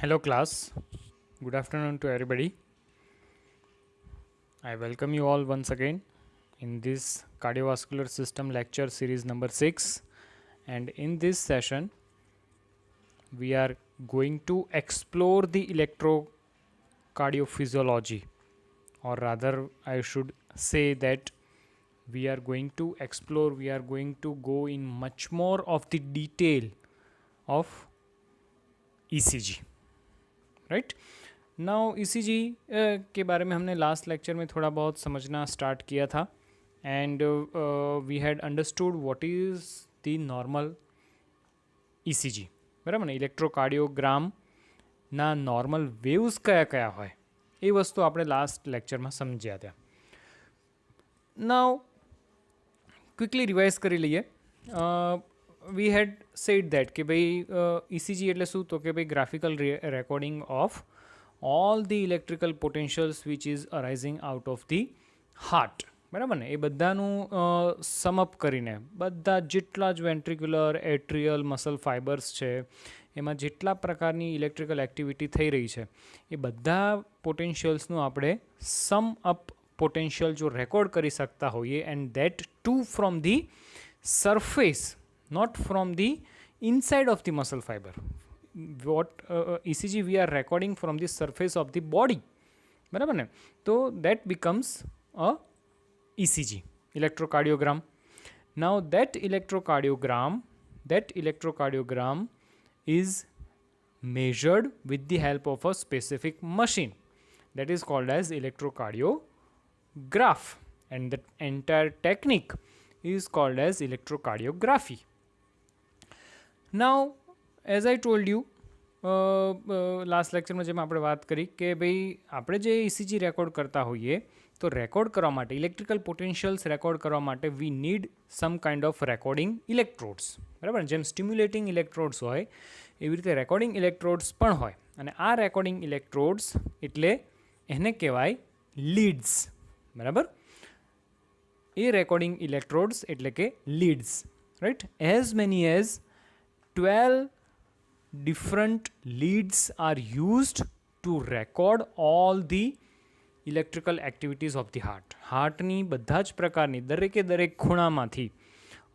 Hello, class. Good afternoon to everybody. I welcome you all once again in this cardiovascular system lecture series number 6. And in this session, we are going to explore the electrocardiophysiology, or rather, I should say that we are going to explore, we are going to go in much more of the detail of ECG, right? Now ECG के बारे में हमने last lecture में थोड़ा बहुत समझना start किया था and we had understood what is the normal ECG બરાબર ને ઇલેક્ટ્રોકાર્ડિયોગ્રામના નોર્મલ વેવ્સ કયા કયા હોય એ વસ્તુ આપણે લાસ્ટ લેક્ચરમાં સમજ્યા હતા. નાઉ ક્વિકલી રિવાઇઝ કરી લઈએ. વી હેડ સેડ દેટ કે ભાઈ ECG એટલે શું, તો કે ભાઈ graphical recording of all the electrical potentials which is arising out of the heart. બરાબર ને, એ બધાનું સમઅપ કરીને બધા જેટલા જ વેન્ટ્રિક્યુલર એટ્રિયલ મસલ ફાઇબર્સ છે એમાં જેટલા પ્રકારની ઇલેક્ટ્રિકલ એક્ટિવિટી થઈ રહી છે એ બધા પોટેન્શિયલ્સનું આપણે સમ અપ પોટેન્શિયલ જો રેકોર્ડ કરી શકતા હોઈએ and that too from the surface, not from the inside of the muscle fibre. what ECG we are recording from the surface of the body, બરાબર ને, તો that becomes a ECG, electrocardiogram. Now that electrocardiogram is measured with the help of a specific machine that is called as electrocardiograph, and that entire technique is called as electrocardiography. Now as I told you last લેક્ચરમાં જેમ આપણે વાત કરી કે ભાઈ આપણે જે ECG record કરતા હોઈએ તો રેકોર્ડ કરવા માટે ઇલેક્ટ્રિકલ પોટેન્શિયલ્સ રેકોર્ડ કરવા માટે we need some kind of recording electrodes, બરાબર. જેમ સ્ટિમ્યુલેટિંગ ઇલેક્ટ્રોડ્સ હોય એવી રીતે રેકોર્ડિંગ ઇલેક્ટ્રોડ્સ પણ હોય, અને આ રેકોર્ડિંગ ઇલેક્ટ્રોડ્સ એટલે એને કહેવાય લીડ્સ, બરાબર. એ રેકોર્ડિંગ ઇલેક્ટ્રોડ્સ એટલે કે leads, right. As many as 12 different leads are used to record all the electrical activities of the heart. હાર્ટની બધા જ પ્રકારની દરેક ખૂણામાંથી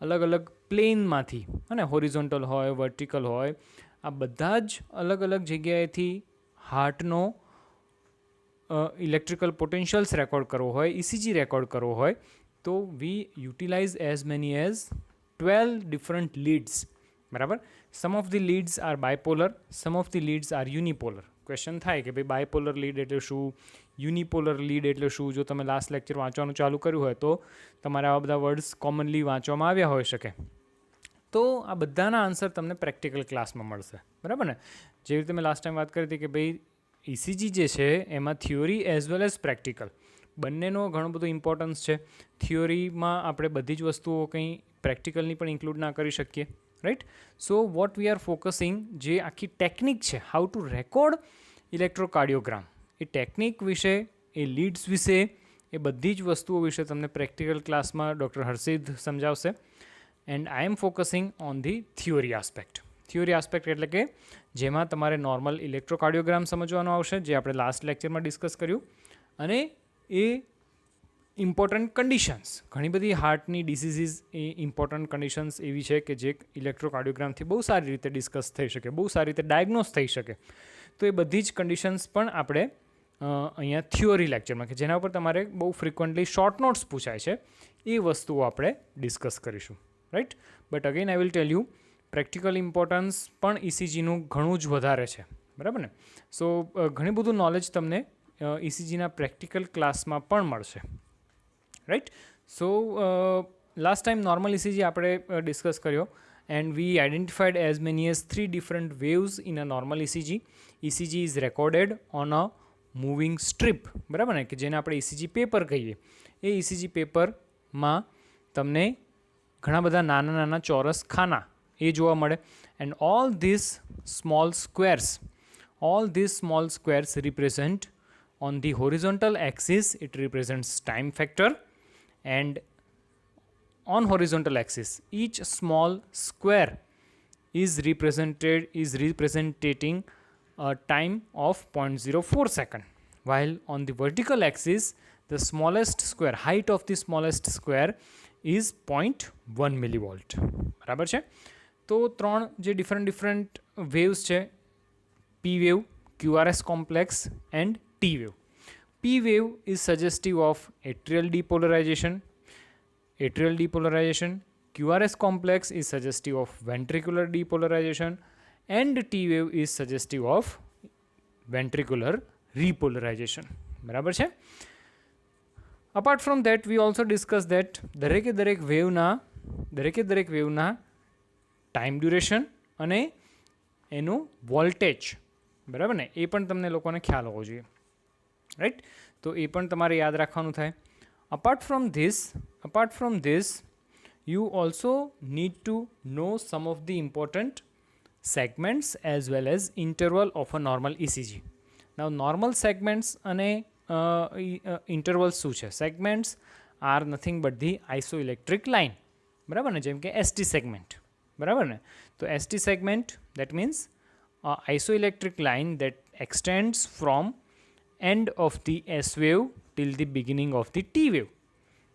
અલગ અલગ પ્લેનમાંથી, અને હોરિઝોન્ટલ હોય વર્ટિકલ હોય, આ બધા જ અલગ અલગ જગ્યાએથી હાર્ટનો ઇલેક્ટ્રિકલ પોટેન્શિયલ્સ રેકોર્ડ કરવો હોય, ECG રેકોર્ડ કરવો હોય તો we utilise as many as 12 different leads, બરાબર. Some of the leads are bipolar, some of the leads are unipolar. Question થાય કે ભાઈ બાયપોલર લીડ એટલે શું, યુનિપોલર લીડ એટલે શું. જો તમે લાસ્ટ લેક્ચર વાંચવાનું ચાલુ કર્યું હોય તો તમારે આવા બધા વર્ડ્સ કોમનલી વાંચવામાં આવ્યા હોઈ શકે, તો આ બધાના આન્સર તમને પ્રેક્ટિકલ ક્લાસમાં મળશે, બરાબર ને. જેવી રીતે મેં લાસ્ટ ટાઈમ વાત કરી હતી કે ભાઈ ECG જે છે એમાં theory as well as practical બંનેનો ઘણો બધો ઇમ્પોર્ટન્સ છે. થિયોરીમાં આપણે બધી જ વસ્તુઓ કંઈ પ્રેક્ટિકલની પણ ઇન્ક્લુડ ના કરી શકીએ, right. So what we are focusing, જે આખી ટેકનિક છે how to record electrocardiogram, A technique વિશે, એ લીડ્સ વિશે, એ બધી જ વસ્તુઓ વિશે તમને પ્રેક્ટિકલ ક્લાસમાં ડૉક્ટર હર્ષિદ સમજાવશે. And I am focusing on the theory aspect. Theory aspect એટલે કે જેમાં તમારે નોર્મલ ઇલેક્ટ્રોકાર્ડિયોગ્રામ સમજવાનો આવશે, જે આપણે લાસ્ટ લેક્ચરમાં ડિસ્કસ કર્યું, અને એ ઇમ્પોર્ટન્ટ કન્ડિશન્સ, ઘણી બધી હાર્ટની ડિસીઝીસ એ ઇમ્પોર્ટન્ટ કન્ડિશન્સ એવી છે કે જે ઇલેક્ટ્રોકાર્ડિયોગ્રામથી બહુ સારી રીતે ડિસ્કસ થઈ શકે, બહુ સારી રીતે ડાયગ્નોસ થઈ શકે. તો એ બધી જ કન્ડિશન્સ પણ આપણે અહીંયા થિયોરી લેક્ચરમાં, કે જેના ઉપર તમારે બહુ ફ્રિકવન્ટલી શોર્ટ નોટ્સ પૂછાય છે, એ વસ્તુઓ આપણે ડિસ્કસ કરીશું, right. But again I will tell you, practical importance પણ ECGનું ઘણું જ વધારે છે, બરાબર ને. સો ઘણું બધું નોલેજ તમને ECGના પ્રેક્ટિકલ ક્લાસમાં પણ મળશે, રાઈટ. સો લાસ્ટ ટાઈમ નોર્મલ ECG આપણે ડિસ્કસ કર્યો, and we identified as many as 3 different waves in a normal ECG. ECG is recorded on a moving strip, બરાબર ને, કે જેને આપણે ECG પેપર કહીએ. એ ECG પેપરમાં તમને ઘણા બધા નાના નાના ચોરસ ખાના એ જોવા મળે. And all this small squares represent on the horizontal axis it represents time factor, and on horizontal axis each small square is representing a time of 0.04 second, while on the vertical axis the smallest square, height of the smallest square is 0.1 millivolt. બરાબર છે. તો ત્રણ જે different waves છે, P wave, QRS complex and T wave. P wave is suggestive of atrial depolarization. QRS complex is suggestive of ventricular depolarization, and T wave is suggestive of ventricular repolarization. બરાબર છે. Apart from that, we also discussed that દરેક વેવના time duration અને એનું voltage, બરાબર ને, એ પણ તમને લોકોને ખ્યાલ હોવો જોઈએ, રાઈટ. તો એ પણ તમારે યાદ રાખવાનું થાય. apart from this you also need to know some of the important segments as well as interval of a normal ECG. now normal segments અને intervals શું છે? segments are nothing but the isoelectric line, બરાબર ને, જેમ કે ST segment, બરાબર ને. તો ST segment, that means isoelectric line that extends from end of the S wave till the beginning of the T wave.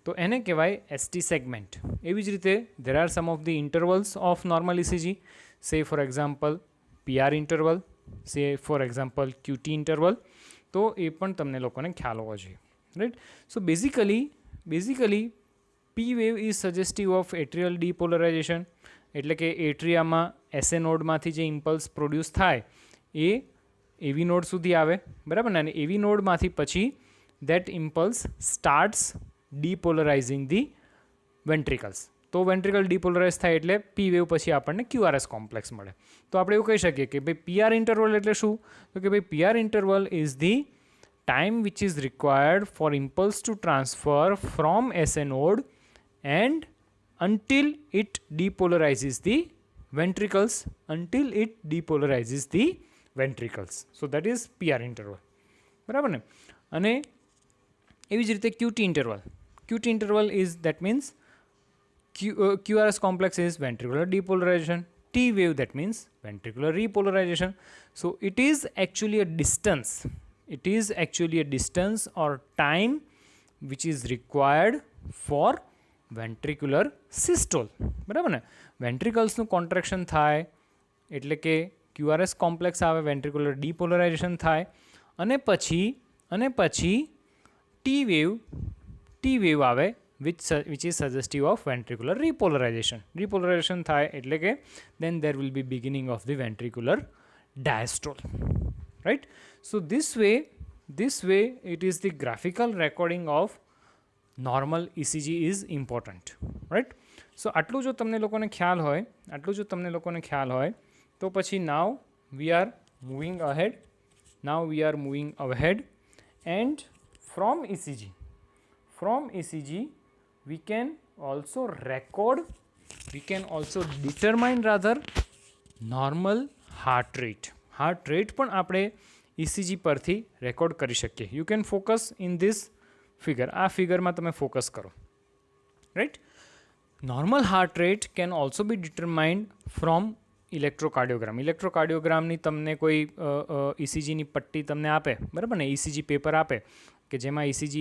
તો એને કહેવાય ST segment. એવી જ રીતે there are some of the intervals of normal ECG, say for example PR interval, say for example QT interval. તો એ પણ તમને લોકોને ખ્યાલ હોવો જોઈએ, right. So basically P wave is suggestive of atrial depolarization, એટલે કે એટ્રિયામાં SA નોડમાંથી જે ઇમ્પલ્સ પ્રોડ્યુસ થાય એ AV નોડ સુધી આવે, બરાબર ને. અને AV નોડમાંથી પછી that impulse starts depolarizing the ventricles. તો વેન્ટ્રિકલ ડિપોલરાઇઝ થાય એટલે P વેવ પછી આપણને QRS કોમ્પ્લેક્સ મળે. તો આપણે એવું કહી શકીએ કે ભાઈ PR ઇન્ટરવલ એટલે શું? તો કે ભાઈ PR interval is the time which is required four impulse two transfer from SA node and until it depolarizes the ventricles, so that is PR interval, બરાબર ને. અને એવી જ રીતે QT interval is, that means QRS complex is ventricular depolarization. T wave, that means ventricular repolarization. So it is actually a distance or time which is required for ventricular systole, બરાબર ને. વેન્ટ્રિકલ્સનું contraction થાય એટલે કે QRS complex આવે, ventricular ડીપોલરાઇઝેશન થાય, અને પછી T wave આવે which is suggestive of ventricular repolarization થાય એટલે કે then there will be beginning of the ventricular diastole, right. So this way it is the graphical recording of normal ECG is important, right. So આટલું જો તમને લોકોને ખ્યાલ હોય તો પછી now we are moving ahead and from ECG we can also determine rather normal heart rate પણ આપણે ECG પરથી રેકોર્ડ કરી શકીએ. You can focus in this figure. આ ફિગરમાં તમે ફોકસ કરો, right. Normal heart rate can also be determined from ઇલેક્ટ્રોકાર્ડિયોગ્રામની તમને કોઈ ECGની પટ્ટી તમને આપે, બરાબર ને, ECG પેપર આપે કે જેમાં ECG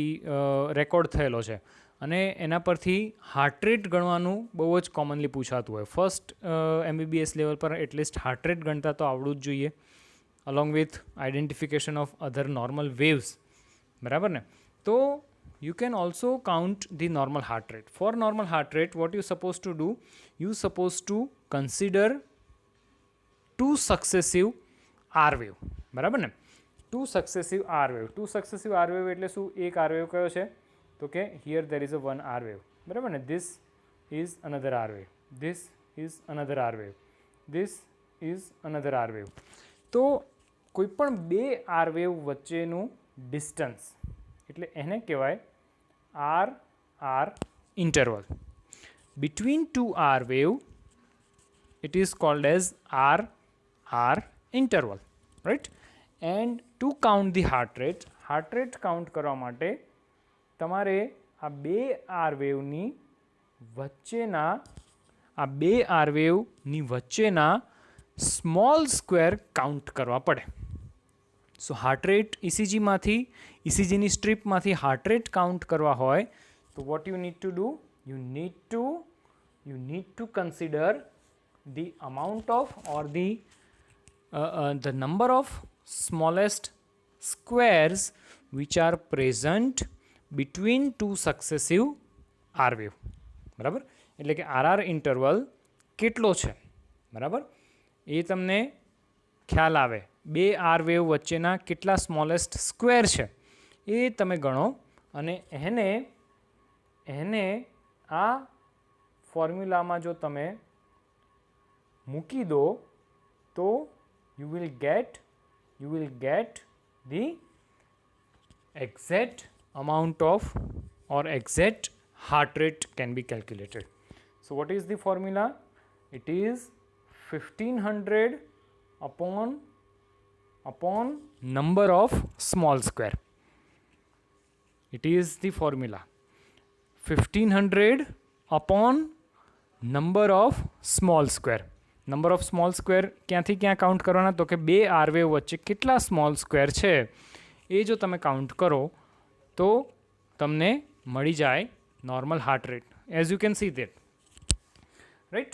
રેકોર્ડ થયેલો છે, અને એના પરથી હાર્ટ રેટ ગણવાનું બહુ જ કોમનલી પૂછાતું હોય. ફર્સ્ટ MBBS લેવલ પર એટલીસ્ટ હાર્ટ રેટ ગણતા તો આવડવું જ જોઈએ, along with identification of other normal waves, બરાબર ને. તો you can also count the normal heart rate. For normal heart rate, what you supposed to do, you supposed to consider 2 successive R wave, બરાબર ને. 2 successive R wave એટલે શું? એક R wave કયો છે? તો કે here there is a one R wave, બરાબર ને. This is another R wave, this is another R wave, this is another R wave. તો કોઈ પણ બે R wave વચ્ચેનું ડિસ્ટન્સ એટલે એને કહેવાય R interval. Between two R wave it is called as R interval, right. And to count the heart rate count કરવા માટે તમારે આ બે R waveની વચ્ચેના સ્મોલ સ્ક્વેર કાઉન્ટ કરવા પડે, સો હાર્ટ રેટ ઇસીજીમાંથી ઇસીજીની સ્ટ્રીપમાંથી હાર્ટ રેટ કાઉન્ટ કરવા હોય તો what you need to do you need to consider the amount of or the number of smallest squares which are present between two successive R wave. બરાબર, એટલે કે RR interval કેટલો છે, બરાબર, એ તમને ખ્યાલ આવે. બે આર વેવ વચ્ચેના કેટલા સ્મોલેસ્ટ સ્ક્વેર છે એ તમે ગણો અને એને આ ફોર્મ્યુલામાં જો તમે મૂકી દો તો you will get the exact amount of or exact heart rate can be calculated. So what is the formula? It is 1500 upon number of small square. It is the formula 1500 upon number of small square. Number of small square ક્યાંથી ક્યાં count કરવાના તો કે બે R wave વચ્ચે કેટલા small square છે એ જો તમે કાઉન્ટ કરો તો તમને મળી જાય normal heart rate. As you can see that, right,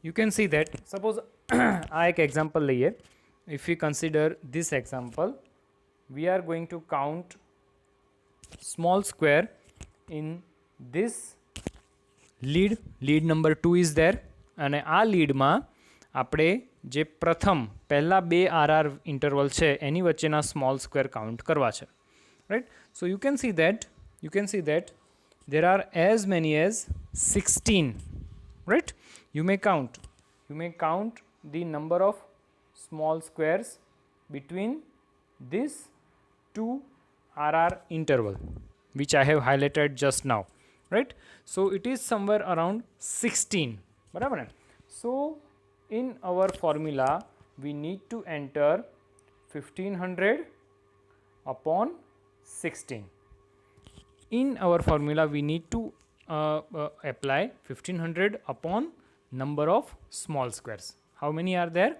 you can see that. Suppose આ એક એક્ઝામ્પલ લઈએ. If you consider this example, V are going two count small square in this lead number 2 is there. અને આ લીડમાં આપણે જે પહેલા બે RR interval છે એની વચ્ચેના સ્મોલ સ્ક્વેર કાઉન્ટ કરવા છે, right. So you can see that there are as many as 16, right. You may count the number of small squares between these two RR interval which I have highlighted just now, right? So it is somewhere around 16. બરાબર ને? સો in our formula we need to enter 1500 upon 16. In our formula we need to apply 1500 upon number of small squares. How many are there?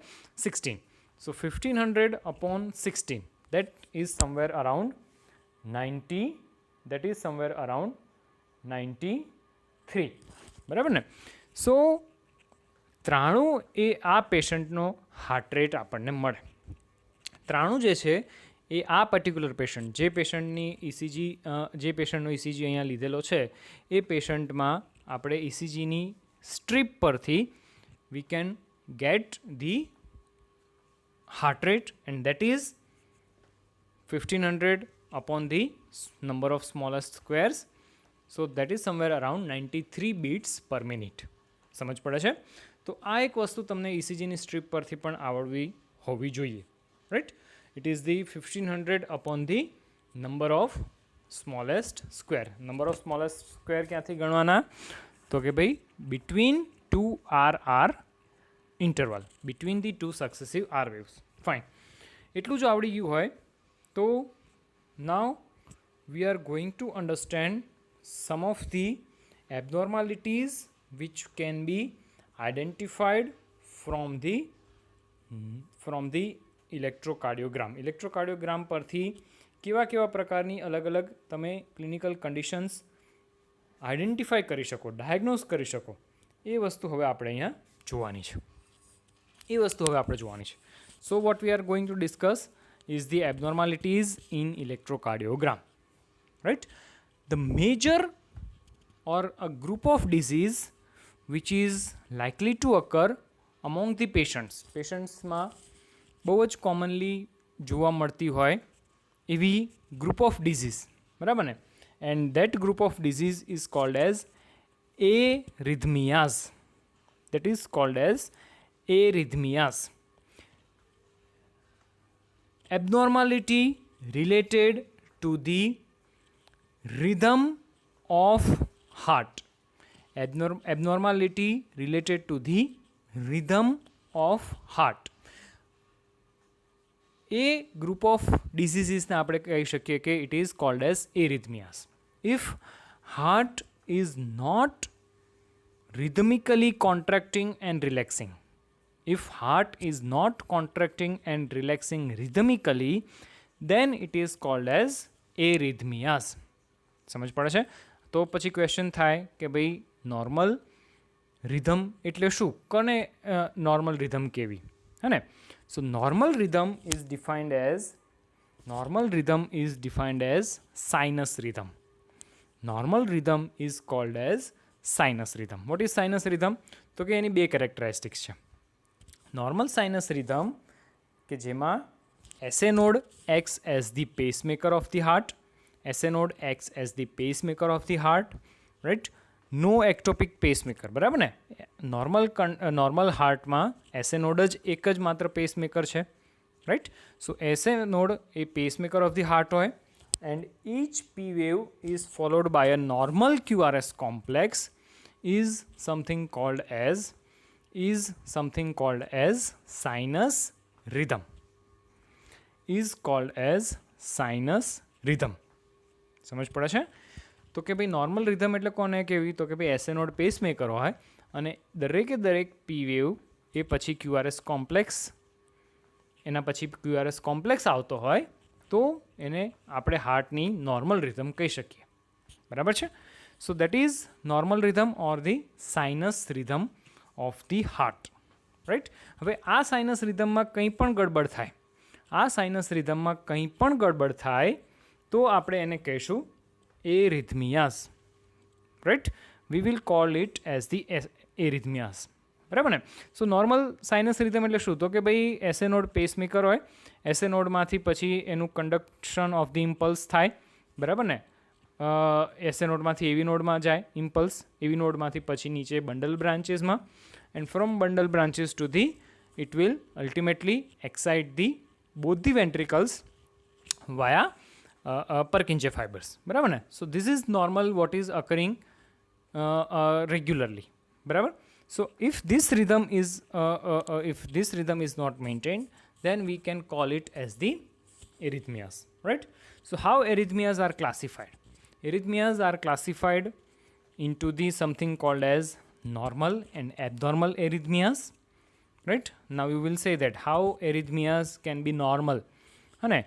16. So 1500 upon 16, that is somewhere around 93. બરાબર ને? સો 93 એ આ પેશન્ટનો heart rate આપણને મળે. 93 જે છે એ આ particular patient, જે પેશન્ટનો ECG અહીંયા લીધેલો છે એ પેશન્ટમાં આપણે ઇસીજીની સ્ટ્રીપ પરથી we can get the heart rate and that is 1500 upon the number of smallest squares. So that is somewhere around 93 beats per minute. સમજ પડે છે? તો આ એક વસ્તુ તમને ઇસીજીની સ્ટ્રીપ પરથી પણ આવડવી હોવી જોઈએ, right. It is the 1500 upon the number of smallest square. Number of smallest square ક્યાંથી ગણવાના તો કે ભાઈ between two R interval, between the two successive R waves. Fine, એટલું જો આવડી ગયું હોય તો now we are going to understand some of the abnormalities which can be identified from the electrocardiogram. Electrocardiogram પરથી કેવા પ્રકારની અલગ તમે ક્લિનિકલ કન્ડિશન્સ આઈડેન્ટિફાઈ કરી શકો, ડાયગ્નોઝ કરી શકો, એ વસ્તુ હવે આપણે અહીંયા જોવાની છે. So what we are going to discuss is the abnormalities in electrocardiogram, right? The major or a group of disease which is likely to occur among the patientsમાં બહુ જ કોમનલી જોવા મળતી હોય એવી ગ્રુપ ઓફ ડિઝીઝ, બરાબર ને? And that group of disease is called as arrhythmias. That is called as arrhythmias. Abnormality related to the rhythm of heart. Abnormality related to the rhythm of heart. A group of diseases ને આપણે કહી શકીએ કે it is called as arrhythmias. If heart is not rhythmically contracting and relaxing, if heart is not contracting and relaxing rhythmically, then it is called as arrhythmias. સમજ પડે છે? તો પછી ક્વેશ્ચન થાય કે ભાઈ નોર્મલ રિધમ એટલે શું, કોને નોર્મલ રિધમ કેવી, હે ને? So normal rhythm is defined as sinus rhythm. Normal rhythm is called as sinus rhythm. What is sinus rhythm? તો કે એની બે કેરેક્ટરિસ્ટિક્સ છે. નોર્મલ સાઇનસ રિધમ કે જેમાં SA node acts as the pacemaker of the heart. SA node acts as the pacemaker of the heart, right? No ectopic pacemaker, બરાબર ને? Normal હાર્ટમાં SA node જ એક જ માત્ર પેસમેકર છે, right? So SA node A pacemaker of the heart હોય, and each P wave is followed by a normal QRS complex is something called as sinus rhythm. સમજ પડે છે? તો કે ભાઈ નોર્મલ રિધમ એટલે કોને કેવી? તો કે ભાઈ SA node પેસમેકર હોય અને દરેક પી વેવ એ પછી QRS કોમ્પ્લેક્સ, એના પછી QRS કોમ્પ્લેક્સ આવતો હોય તો એને આપણે હાર્ટની નોર્મલ રિધમ કહી શકીએ, બરાબર છે? So that is normal rhythm or the sinus rhythm of the heart, right? હવે આ સાઇનસ રિધમમાં કંઈ પણ ગડબડ થાય તો આપણે એને કહીશું arrhythmias, right? We will call it as the arrhythmias, બરાબર ને? સો નોર્મલ સાઇનસ રિધમ એટલે શું? તો કે ભાઈ SA node પેસમેકર હોય, SA નોડમાંથી પછી એનું કંડક્શન ઓફ ધી ઇમ્પલ્સ થાય, બરાબર ને? SA નોડમાંથી એવી નોડમાં જાય ઇમ્પલ્સ, એવી નોડમાંથી પછી નીચે બંડલ બ્રાન્ચીસમાં, and from bundle branches to the it will ultimately excite the both the ventricles via Purkinje fibers, બરાબર ને? So this is normal what is occurring regularly, બરાબર? So if this rhythm is not maintained, then we can call it as the arrhythmias, right? So how arrhythmias are classified? Arrhythmias are classified into the something called as normal and abnormal arrhythmias, right? Now you will say that how arrhythmias can be normal, અને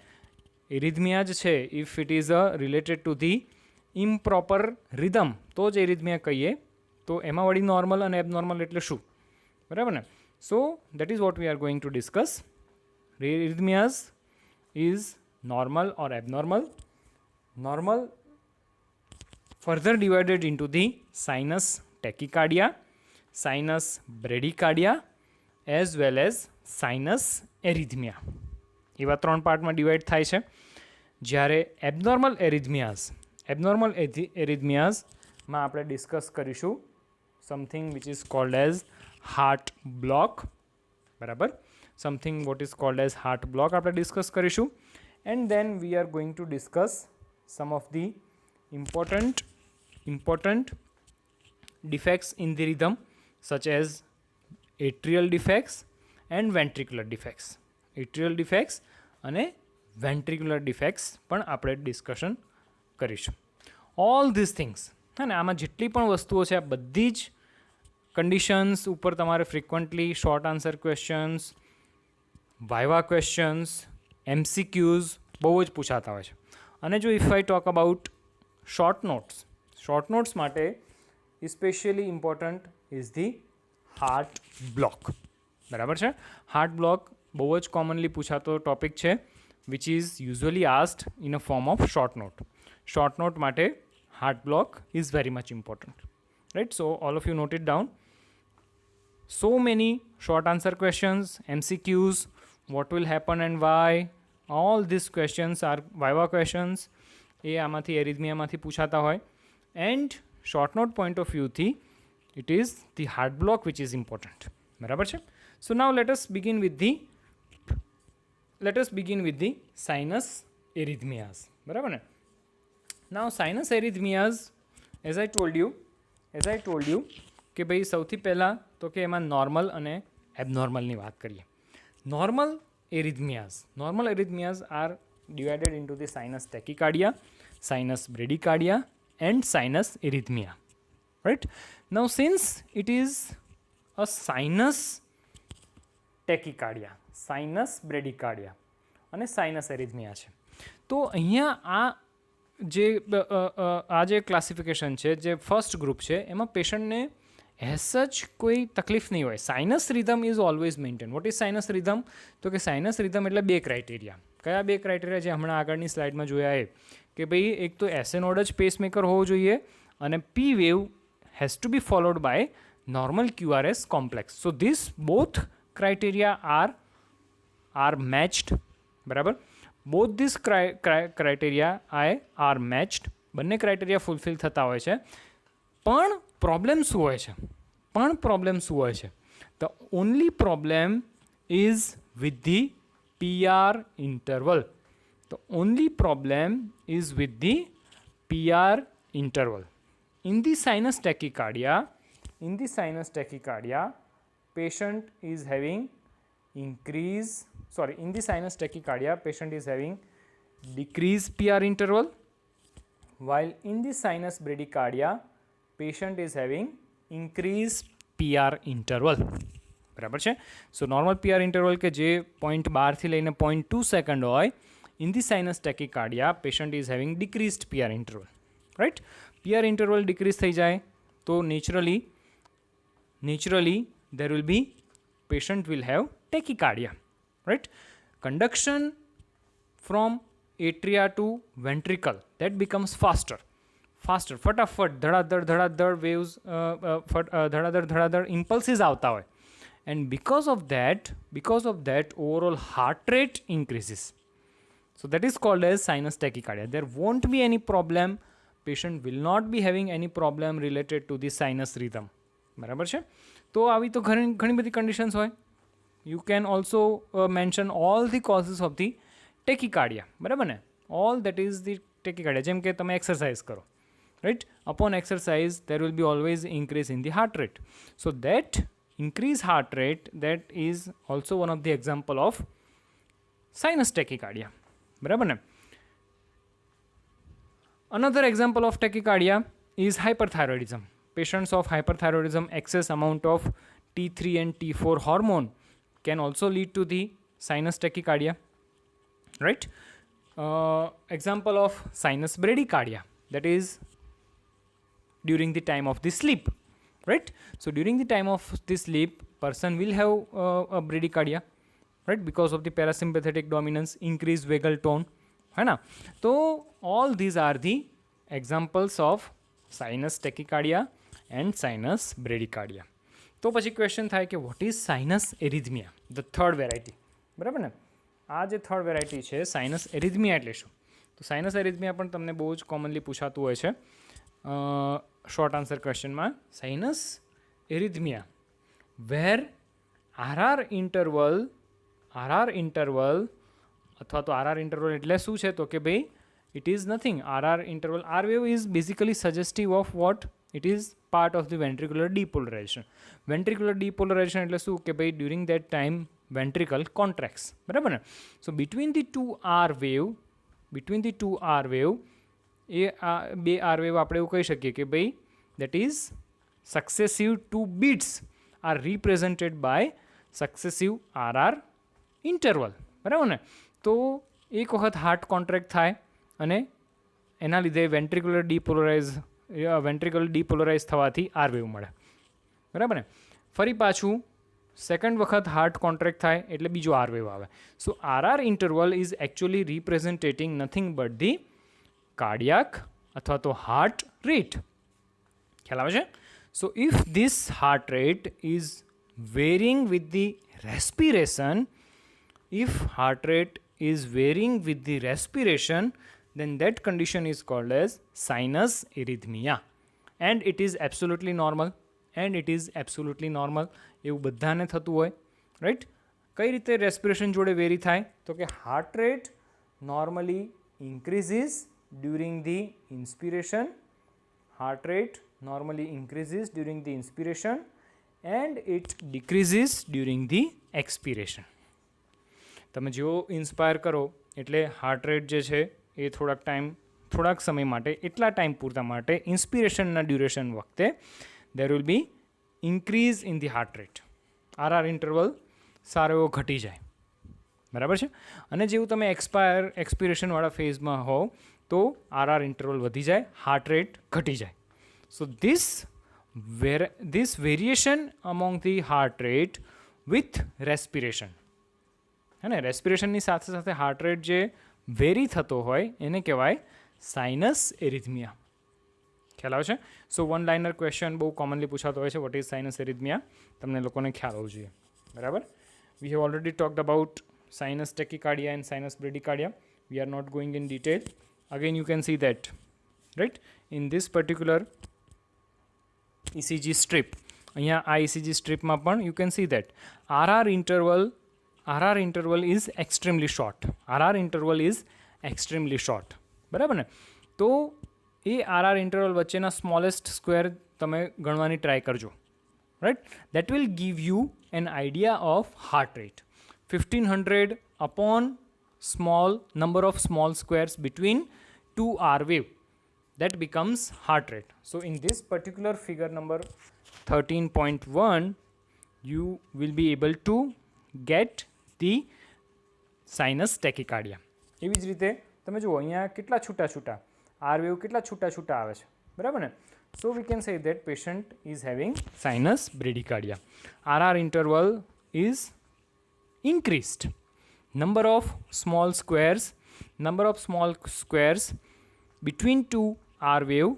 એરિથમિયા જ છે if it is related to the improper rhythm તો જ એરિથમિયા કહીએ, તો એમાં વળી normal અને એબનોર્મલ એટલે શું, બરાબર ને? સો that is what we are going to discuss. Arrhythmias is normal or abnormal. Normal further divided into the sinus tachycardia, sinus bradycardia, as well as sinus arrhythmia. એવા 3 પાર્ટમાં ડિવાઈડ થાય છે. જ્યારે એબનોર્મલ એરિથમિયાઝમાં આપણે ડિસ્કસ કરીશું something which is called as heart block, બરાબર? something what is called as heart block આપણે discuss કરીશું. and then we are going to discuss some of the important defects in the rhythm such as atrial defects and ventricular defects. atrial defects અને ventricular defects પણ આપણે discussion કરીશું. all these things, અને આમાં જેટલી પણ વસ્તુઓ છે આ બધી જ કન્ડિશન્સ ઉપર તમારે frequently short answer questions, viva questions, MCQs બહુ જ પૂછાતા હોય છે. અને જો if I talk about short notes માટે specially important is the heart block, બરાબર છે? હાર્ટ બ્લોક બહુ જ કોમનલી પૂછાતો ટોપિક છે which is usually asked in a form of short note. Short note માટે heart block is very much important, right? So all of you note it down. So many short answer questions, MCQs, what will happen and why, all these questions are viva questions. એ આમાંથી એરિથમિયામાંથી પૂછાતા હોય. And short note point of વ્યૂથી it is the heart block which is important, બરાબર છે? So now let us begin with the sinus arrhythmias, બરાબર ને? Now sinus arrhythmias as I told you કે ભાઈ સૌથી પહેલાં તો કે એમાં નોર્મલ અને એબનોર્મલની વાત કરીએ. Normal arrhythmias are divided into the sinus tachycardia, sinus bradycardia, and sinus arrhythmia, right? Now since it is a sinus tachycardia, sinus bradycardia અને સાઇનસ એરિથમિયા છે. તો અહીંયા આ જે ક્લાસિફિકેશન છે, જે ફર્સ્ટ ગ્રુપ છે, એમાં પેશન્ટને એઝ સચ કોઈ તકલીફ નહીં હોય. Sinus rhythm is always maintain. Vote is sinus rhythm? તો કે સાઇનસ રિધમ એટલે 2 ક્રાઇટેરિયા. કયા 2 ક્રાઇટેરિયા જે હમણાં આગળની સ્લાઇડમાં જોયા એ કે ભાઈ એક તો એસએનોડ જ પેસમેકર હોવો જોઈએ અને P wave has to be followed by normal QRS complex. So this both criteria are matched. બરાબર, both these criteria are matched. બંને ક્રાઇટેરિયા ફૂલફિલ થતા હોય છે. પણ પ્રોબ્લેમ શું હોય છે? The only problem is with the PR interval. The only problem is with the PR interval. In the sinus tachycardia, patient is having decreased PR interval, while in the sinus bradycardia, patient is having increased PR interval. બરાબર છે. સો normal PR interval કે જે 0.12 લઈને 0.2 second હોય, in the sinus tachycardia patient is having decreased PR interval. Right, PR interval decrease થઈ જાય તો naturally there will be patient will have tachycardia. Right, conduction from atria to ventricle that becomes faster. ફટાફટ ધડાધડ waves, ધડાધડ impulses આવતા હોય. And because of that overall heart rate increases. So that is called as sinus tachycardia. There won't be any problem. Patient will not be having any problem related to the sinus rhythm. બરાબર છે. તો આવી તો ઘણી બધી conditions હોય. You can also mention all the causes of the tachycardia. બરાબર ને? All that is the tachycardia. જેમ કે તમે એક્સરસાઇઝ કરો, right? Upon exercise there will be always increase in the heart rate. So that increased heart rate, that is also one of the example of sinus tachycardia. બરાબર ને? Another example of tachycardia is hyperthyroidism. Patients of hyperthyroidism, excess amount of T3 and T4 hormone can also lead to the sinus tachycardia. Right? Example of sinus bradycardia, that is during the time of the sleep. Right? So during the time of the sleep, person will have a bradycardia, right? Because of the parasympathetic dominance, increased vagal tone. है ना? तो all these are the examples of sinus tachycardia and sinus bradycardia. તો પછી question થાય કે what is sinus arrhythmia, the third variety. બરાબર ને? આ જે થર્ડ વેરાયટી છે સાઇનસ એરિથમિયા એટલે શું? તો સાઇનસ એરિથમિયા પણ તમને બહુ જ કોમનલી પૂછાતું હોય છે શોર્ટ આન્સર ક્વેશ્ચનમાં. સાઇનસ એરિથમિયા વેર આરઆર ઇન્ટરવલ અથવા તો આરઆર ઇન્ટરવલ એટલે શું છે? તો કે ભાઈ it is nothing. RR interval, R wave is basically suggestive of what? It is part of the ventricular depolarisation. Ventricular depolarisation એટલે શું? કે ભાઈ during that time ventricle contracts. બરાબર ને? So between the two R wave એ આ બે R wave આપણે એવું કહી શકીએ કે ભાઈ that is successive two beats are represented by successive RR interval. બરાબર ને? તો એક વખત હાર્ટ કોન્ટ્રેક્ટ થાય અને એના લીધે વેન્ટ્રિક્યુલર ડીપોલરાઇઝ થવાથી આર વેવ મળે. બરાબર ને? ફરી પાછું સેકન્ડ વખત હાર્ટ કોન્ટ્રેક્ટ થાય એટલે બીજો આર વેવ આવે. So RR interval is actually representing nothing but the cardiac અથવા તો હાર્ટ રેટ. ખ્યાલ આવે છે? So if this heart rate is varying with the respiration, then that condition is called as sinus arrhythmia, and it is absolutely normal. એવું બધાને થતું હોય. Right? કઈ રીતે રેસ્પિરેશન જોડે વેરી થાય? તો કે heart rate normally ઇન્ક્રીઝીસ during the inspiration, and it decreases during the expiration. તમે જેવો ઇન્સ્પાયર કરો એટલે હાર્ટ રેટ જે છે એ થોડાક સમય માટે, એટલા ટાઈમ પૂરતા માટે ઇન્સ્પિરેશનના ડ્યુરેશન વખતે there will be increase in the heart rate. RR interval સારો એવો ઘટી જાય, બરાબર છે. અને જેવું તમે એક્સપિરેશનવાળા ફેઝમાં હોવ તો આરઆર ઇન્ટરવલ વધી જાય, હાર્ટ રેટ ઘટી જાય. સો this variation among the heart rate with respiration, હે ને, રેસ્પિરેશનની સાથે સાથે હાર્ટ રેટ જે વેરી થતો હોય એને કહેવાય સાઇનસ એરિથમિયા. ખ્યાલ આવે છે? સો વન લાઇનર ક્વેશ્ચન બહુ કોમનલી પૂછાતો હોય છે, વોટ ઇઝ સાઇનસ એરિથમિયા, તમને લોકોને ખ્યાલ હોવો જોઈએ, બરાબર. We have already talked about sinus tachycardia and sinus bradycardia. We are not going in detail. Again, you can see that, right? In this particular ECG strip, અહીંયા આ ECG સ્ટ્રીપમાં પણ you can see that RR interval is extremely short. RR interval is extremely short. બરાબર ને? તો એ RR interval વચ્ચેના smallest square તમે ગણવાની try કરજો, right? That will give you an idea of heart rate. 1500 upon small number of small squares between two R wave, that becomes heart rate. So in this particular figure number 13.1, you will be able to get the sinus tachycardia. એવી જ રીતે તમે જુઓ અહીંયા કેટલા છૂટા R wave કેટલા છૂટા આવે છે, બરાબર ને? So we can say that patient is having sinus bradycardia. RR interval is increased. Number of small squares between two R wave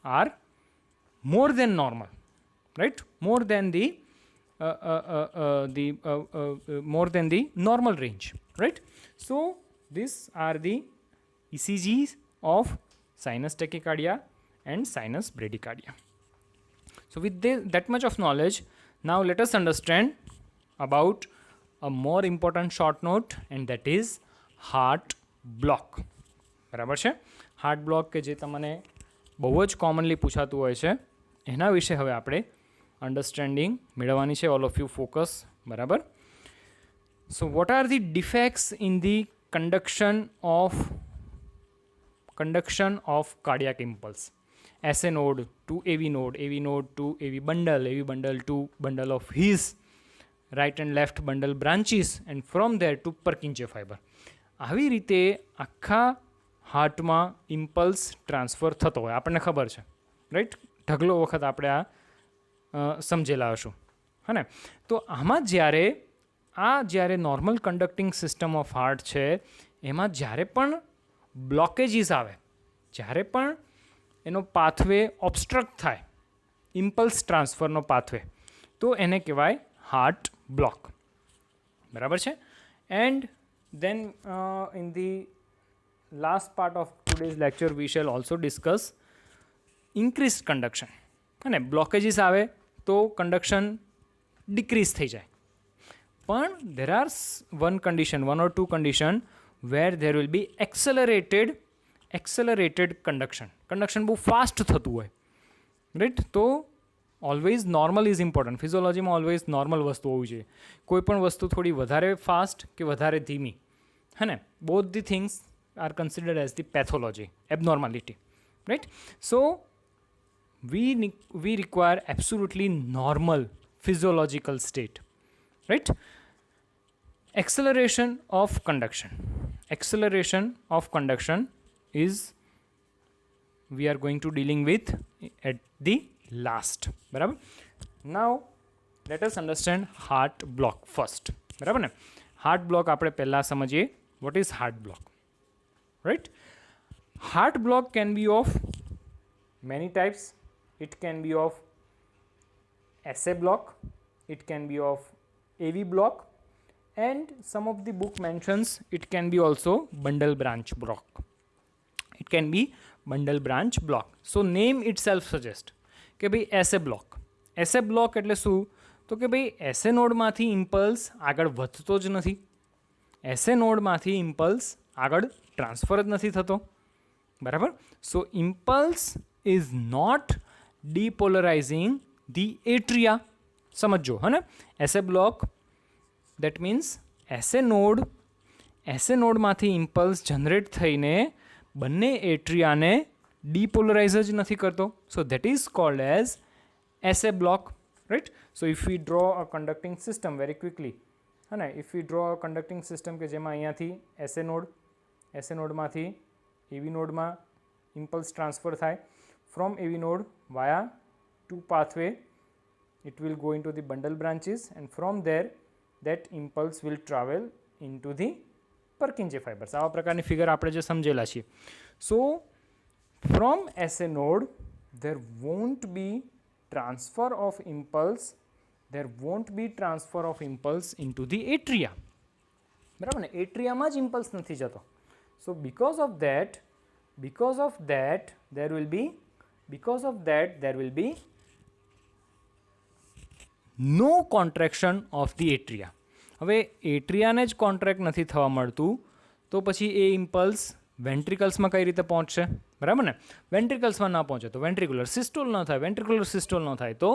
are more than normal, right? More than the normal range, right? So these are the ECGs of sinus tachycardia and sinus bradycardia. So with that much of knowledge, now let us understand about a more important short note, and that is heart block. બરાબર છે? Heart block કે જે તમને બહુ જ commonly પૂછાતું હોય છે એના વિશે હવે આપણે અન્ડરસ્ટેન્ડિંગ મેળવવાની છે. ઓલ ઓફ યુ ફોકસ, બરાબર. So what are the defects in the conduction of cardiac impulse? SA node to AV node to AV bundle to bundle of His, right and left bundle branches, and from there to Purkinje fiber. આવી રીતે આખા હાર્ટમાં impulse transfer થતો હોય, આપણને ખબર છે, right? ઢગલો વખત આપણે આ સમજેલા હશું, હે ને? તો આમાં જ્યારે normal conducting system of heart છે એમાં જ્યારે પણ બ્લોકેજીસ આવે, જ્યારે પણ એનો પાથવે ઓબ્સ્ટ્રક્ટ થાય, ઇમ્પલ્સ ટ્રાન્સફરનો પાથવે, તો એને કહેવાય હાર્ટ block, બરાબર છે? And then in the last part of today's lecture we shall also discuss increased conduction. અને બ્લોકેજીસ આવે તો કન્ડક્શન ડિક્રીઝ થઈ જાય, પણ there are one or two condition where there will be accelerated conduction બહુ fast થતું હોય, right? તો ઓલવેઝ નોર્મલ ઇઝ ઇમ્પોર્ટન્ટ. ફિઝિયોલોજીમાં ઓલવેઝ નોર્મલ વસ્તુ હોવી જોઈએ. કોઈ પણ વસ્તુ થોડી વધારે ફાસ્ટ કે વધારે ધીમી, હે ને? Both the things are considered as the pathology, abnormality, right? So we require absolutely normal physiological state, right? Acceleration of conduction is we are going to dealing with at the last, બરાબર? Now let us understand heart block first, બરાબર ને? Heart block આપણે પહેલાં સમજીએ. what is heart block, right? Heart block can be of many types. It can be of SA block, it can be of AV block, and some of the book mentions it can be also bundle branch block. It can be bundle branch block. So name itself suggests કે ભાઈ SA block. SA block એટલે શું? તો કે ભાઈ SA નોડમાંથી impulse આગળ વધતો જ નથી, SA નોડમાંથી ઇમ્પલ્સ આગળ ટ્રાન્સફર જ નથી થતો, બરાબર? So impulse is not depolarizing the atria. સમજો, હે ને? SA block, that means SA નોડમાંથી ઇમ્પલ્સ જનરેટ થઈને બંને એટ્રિયાને depolarize જ નથી કરતો. So that is called as SA block, right? So if we draw a conducting system very quickly, है ने if we draw conducting system के जेमा અહીંયાથી એસએ નોડમાંથી એવી નોડમાં ઇમ્પલ્સ ટ્રાન્સફર થાય from AV node via two pathway it will go into the bundle branches and from there that impulse will travel into the Purkinje fibers. આવા પ્રકારની figure આપણે જે સમજેલા છીએ. So from SA node there won't be transfer of impulse into the atria. બરાબર ને, એટ્રિયામાં જ impulse નથી જતો. So because of that there will be no contraction of the atria. હવે એટ્રિયાને જ કોન્ટ્રેક્ટ નથી થવા મળતું તો પછી એ ઇમ્પલ્સ વેન્ટ્રિકલ્સમાં કઈ રીતે પહોંચશે? બરાબર ને, વેન્ટ્રિકલ્સમાં ના પહોંચે તો વેન્ટ્રિક્યુલર સિસ્ટોલ ન થાય, વેન્ટ્રિક્યુલર સિસ્ટોલ ન થાય તો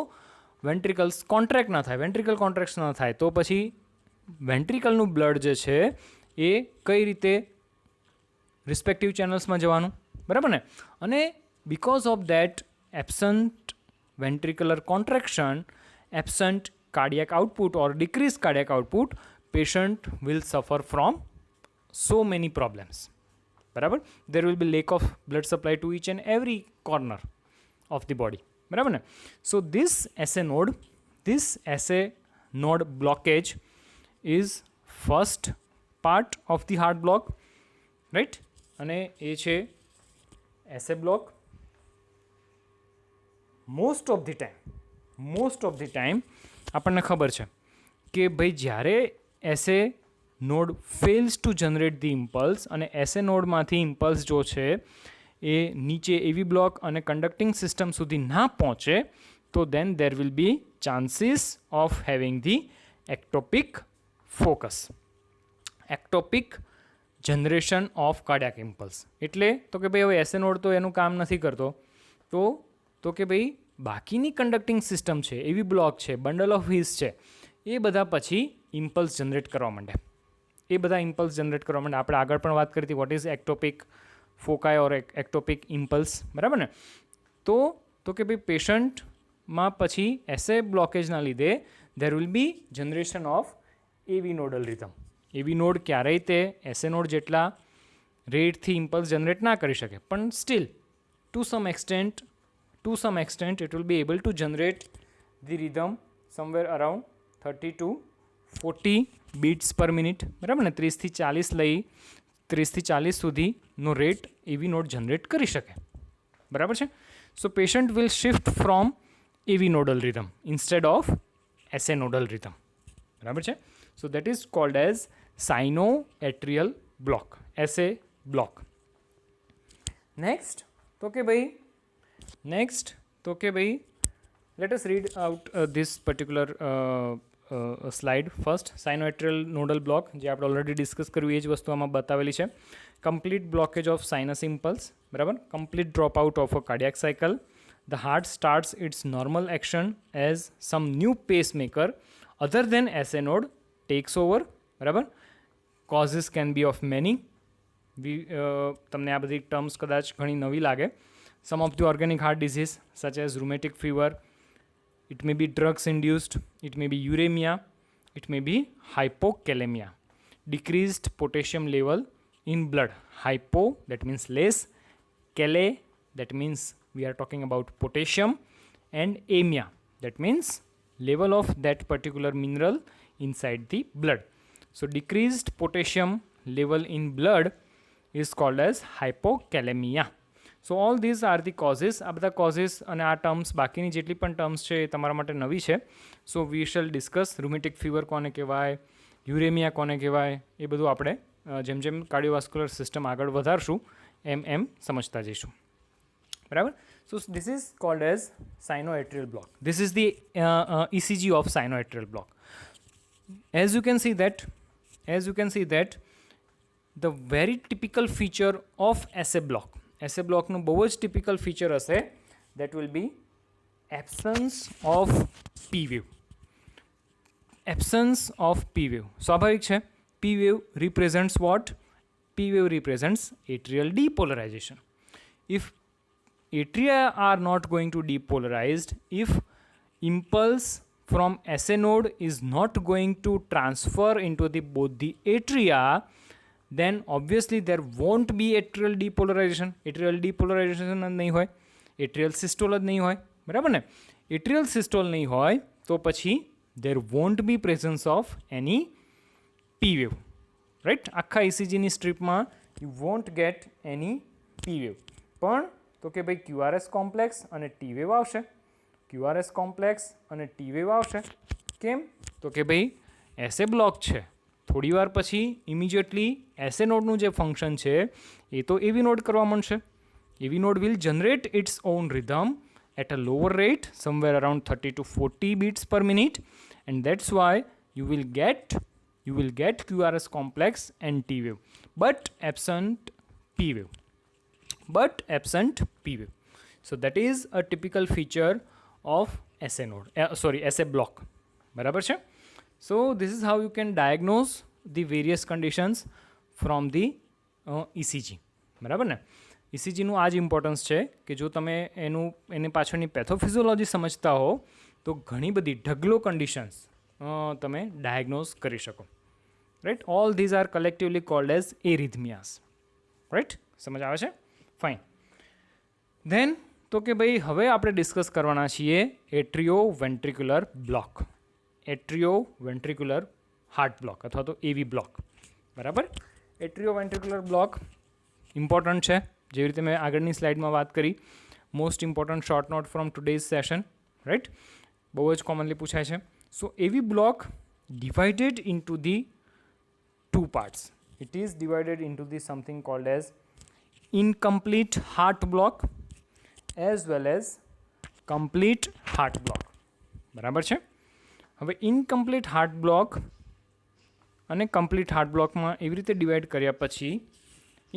વેન્ટ્રિકલ્સ કોન્ટ્રેક્ટ ના થાય, વેન્ટ્રિકલ કોન્ટ્રેક્શન ન થાય તો પછી વેન્ટ્રિકલનું બ્લડ જે છે એ કઈ રીતે રિસ્પેક્ટિવ ચેનલ્સમાં જવાનું? બરાબર ને, અને because of that absent ventricular contraction, absent cardiac output or decreased cardiac output, patient will suffer from so many problems. બરાબર, there will be lack of blood supply to each and every corner of the body. બરાબર ને, so this SA node blockage is first part of the heart block, right? અને એ છે SA block. most of the time આપણને ખબર છે કે ભાઈ જ્યારે SA node fails to generate the impulse અને એસએ નોડમાંથી ઇમ્પલ્સ જો છે એ નીચે એવી બ્લોક અને કન્ડક્ટિંગ સિસ્ટમ સુધી ના પહોંચે તો then there will be chances of having the ectopic focus, ectopic generation of cardiac impulse. એટલે તો કે ભાઈ હવે એસએ નોડ તો એનું કામ નથી કરતો તો કે ભાઈ બાકીની કન્ડક્ટિંગ સિસ્ટમ છે, એવી બ્લોક છે, બંડલ ઓફ હિલ્સ છે, એ બધા પછી ઇમ્પલ્સ જનરેટ કરવા માંડે. આપણે આગળ પણ વાત કરી હતી what is ectopic foci or ectopic impulse. બરાબર ને, તો કે ભાઈ પેશન્ટમાં પછી એસએ બ્લોકેજના લીધે there will be generation of એવી નોડલ રિધમ. એવી નોડ ક્યારેય તે એસએ નોડ જેટલા રેટથી ઇમ્પલ્સ જનરેટ ના કરી શકે, પણ still to some extent it will be able to generate the rhythm somewhere around 30 to 40 beats per minute. બરાબર ને, 30 થી 40 સુધીનો રેટ એવી નોડ જનરેટ કરી શકે. બરાબર છે. So patient will shift from AV nodal rhythm instead of SA nodal rhythm. બરાબર છે. So that is called as sinoatrial block, SA block. Next તો કે ભાઈ let us read out this particular slide first. Sinoatrial nodal block જે આપણે already discuss કર્યું એ જ વસ્તુ આમાં બતાવેલી છે. Complete blockage of sinus impulse. બરાબર, complete drop out of a cardiac cycle. The heart starts its normal action as some new pacemaker other than SA node takes over. બરાબર, causes can be of many. તમને આ બધી terms કદાચ ઘણી નવી લાગે. Some of the organic heart disease such as rheumatic fever, it may be drugs induced, it may be uremia, it may be hypokalemia. Decreased potassium level in blood. Hypo, that means less. Kale, that means we are talking about potassium. And emia, that means level of that particular mineral inside the blood. So decreased potassium level in blood is called as hypokalemia. So all these are the causes. આ બધા causes અને આ terms બાકીની જેટલી પણ terms છે એ તમારા માટે નવી છે. સો વી શેલ ડિસ્કસ રૂમેટિક ફીવર કોને કહેવાય, યુરેમિયા કોને કહેવાય, એ બધું આપણે જેમ જેમ કાર્ડિયોવાસ્ક્યુલર સિસ્ટમ આગળ વધારશું એમ સમજતા જઈશું. બરાબર. So this is called as sinoatrial block. This is the ECG of sinoatrial block. As you can see that the very typical feature of SA block. SA બ્લોકનું બહુ જ ટિપિકલ ફીચર હશે that will be absence of P wave. સ્વાભાવિક છે. P wave represents what? P wave represents atrial depolarization. If atria are not going to depolarized, if impulse from SA node is not going to transfer into the both the atria, then obviously there won't be atrial depolarization. Atrial depolarization જ નહીં હોય, atrial systole જ નહીં હોય, બરાબર ને? atrial systole નહીં હોય તો પછી there won't be presence of any P wave, right? આખા ECGની સ્ટ્રીપમાં you won't get any P wave. પણ તો કે ભાઈ QRS કોમ્પ્લેક્સ અને T wave આવશે, QRS કોમ્પ્લેક્સ અને T wave આવશે. કેમ? તો કે ભાઈ SA બ્લોક છે, થોડી વાર પછી ઇમિડિયેટલી SA નોડનું જે ફંક્શન છે એ તો AV નોડ કરવા માંડશે. AV node will generate its own rhythm at a lower rate, somewhere around 30 to 40 beats per minute, and that's why you will get QRS complex and T wave, but absent P wave. So that is a typical feature of SA node, SA block. બરાબર છે? So this is how you can diagnose the various conditions from the ECG. બરાબર ને? ECGનું આ જ importance છે કે જો તમે એને પાછળની પેથોફિઝિયોલોજી સમજતા હો તો ઘણી બધી ઢગલો કન્ડિશન્સ તમે ડાયગ્નોઝ કરી શકો. Right? All these are collectively called as arrhythmias. Right? સમજ આવે છે? ફાઇન. ધેન તો કે ભાઈ હવે આપણે ડિસ્કસ કરવાના છીએ એટ્રિયો ventricular block, atrioventricular heart block અથવા તો એવી બ્લોક. બરાબર? એટ્રિયો વેન્ટ્રિક્યુલર બ્લોક ઇમ્પોર્ટન્ટ છે, જેવી રીતે મેં આગળની સ્લાઇડમાં વાત કરી. Most important short note from today's session. Right? બહુ જ કોમનલી પૂછાય છે. સો એવી block divided into the two parts. It is divided into the something called as incomplete heart block as well as complete heart block. બરાબર છે? હવે incomplete heart block અને complete heart બ્લોકમાં એવી રીતે ડિવાઈડ કર્યા પછી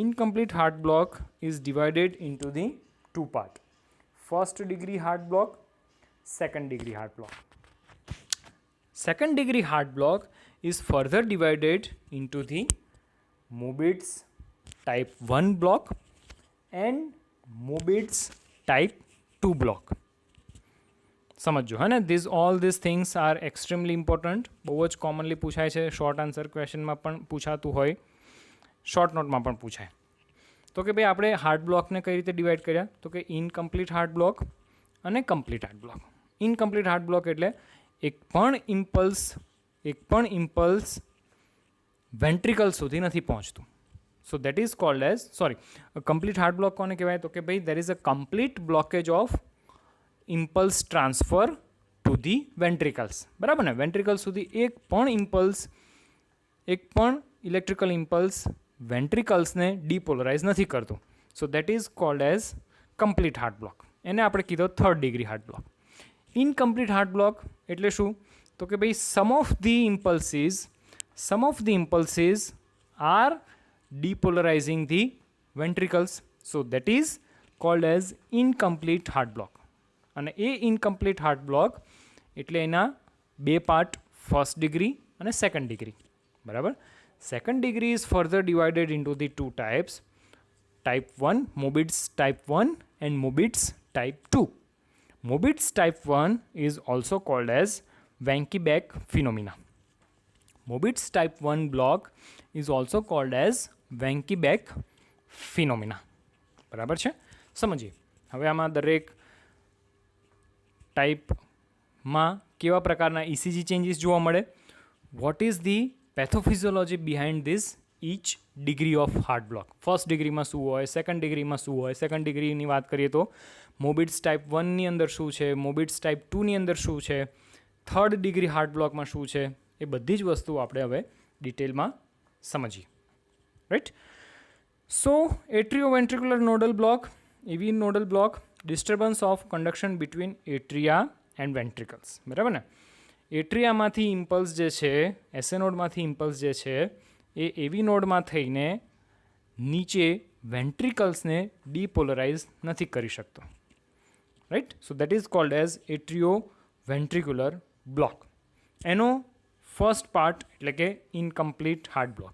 incomplete heart block is divided into the two part: first degree heart block, second degree heart block. Second degree heart block is further divided into the Mobitz type 1 block and Mobitz type 2 block. સમજો હે ને? all these things are extremely important. બહુ જ commonly પૂછાય છે, short answer ક્વેશ્ચનમાં પણ પૂછાતું હોય, short નોટમાં પણ પૂછાય. તો કે ભાઈ આપણે હાર્ટ બ્લોકને કઈ રીતે ડિવાઈડ કર્યા? તો કે ઇનકમ્પ્લીટ હાર્ટ બ્લોક અને complete heart block. Incomplete heart block એટલે એક પણ ઇમ્પલ્સ વેન્ટ્રિકલ સુધી નથી પહોંચતું. સો that is called as complete heart block કોને કહેવાય? તો કે ભાઈ there is a complete blockage of impulse transfer two the ventricles. બરાબર ને? વેન્ટ્રિકલ સુધી એક પણ ઇલેક્ટ્રિકલ ઇમ્પલ્સ વેન્ટ્રિકલ્સને ડીપોલરાઇઝ નથી કરતું. So that is called as complete heart block. એને આપણે કીધો third degree heart block. Incomplete heart block એટલે શું? તો કે ભાઈ some of the impulses are depolarizing the ventricles. So that is called as incomplete heart block. અને એ ઇનકમ્પ્લીટ હાર્ટ બ્લોક એટલે એના બે પાર્ટ, ફર્સ્ટ ડિગ્રી અને સેકન્ડ ડિગ્રી. બરાબર? Second degree is further divided into the two types: type 1, Mobitz type 1 and Mobitz type 2. Mobitz type 1 is also called as Vanky-Beck phenomena. Mobitz type 1 block is also called as Vanky-Beck phenomena. બરાબર છે? સમજીએ. હવે આમાં દરેક ટાઈપમાં કેવા પ્રકારના ECG changes જોવા મળે? What is the pathophysiology behind this each degree of heart block? First ડિગ્રીમાં શું હોય, સેકન્ડ ડિગ્રીમાં શું હોય? સેકન્ડ ડિગ્રીની વાત કરીએ તો મોબિટ્સ ટાઈપ 1ની અંદર શું છે, મોબિટ્સ ટાઈપ 2ની અંદર શું છે, થર્ડ ડિગ્રી હાર્ટ બ્લોકમાં શું છે, એ બધી જ વસ્તુઓ આપણે હવે ડિટેલમાં સમજીએ. રાઈટ? સો એટ્રિયોવેન્ટ્રિક્યુલર નોડલ બ્લોક, એવી nodal block, disturbance of conduction between એટ્રિયા and વેન્ટ્રિકલ્સ. બરાબર ને? એટ્રિયામાંથી ઇમ્પલ્સ જે છે, એસે નોડમાંથી ઇમ્પલ્સ જે છે એ એવી નોડમાં થઈને નીચે વેન્ટ્રિકલ્સને ડીપોલરાઇઝ નથી કરી શકતો. Right? So that is called as atrio ventricular block. એનો ફર્સ્ટ પાર્ટ એટલે કે incomplete heart block.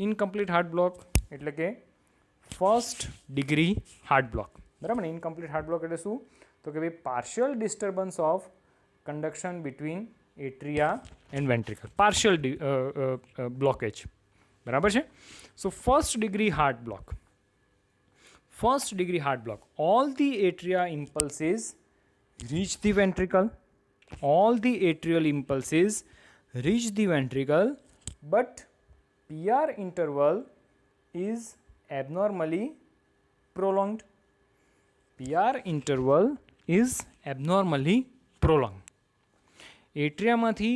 Incomplete heart block એટલે કે ફર્સ્ટ ડિગ્રી હાર્ટ બ્લોક. બરાબર ને? ઇનકમ્પ્લીટ હાર્ટ બ્લોક એટલે શું? તો કે ભાઈ partial disturbance of conduction between atria and ventricle, partial blockage. બરાબર છે? So first degree heart block, all the atria impulses reach the ventricle, but PR interval is abnormally prolonged. એટ્રિયામાંથી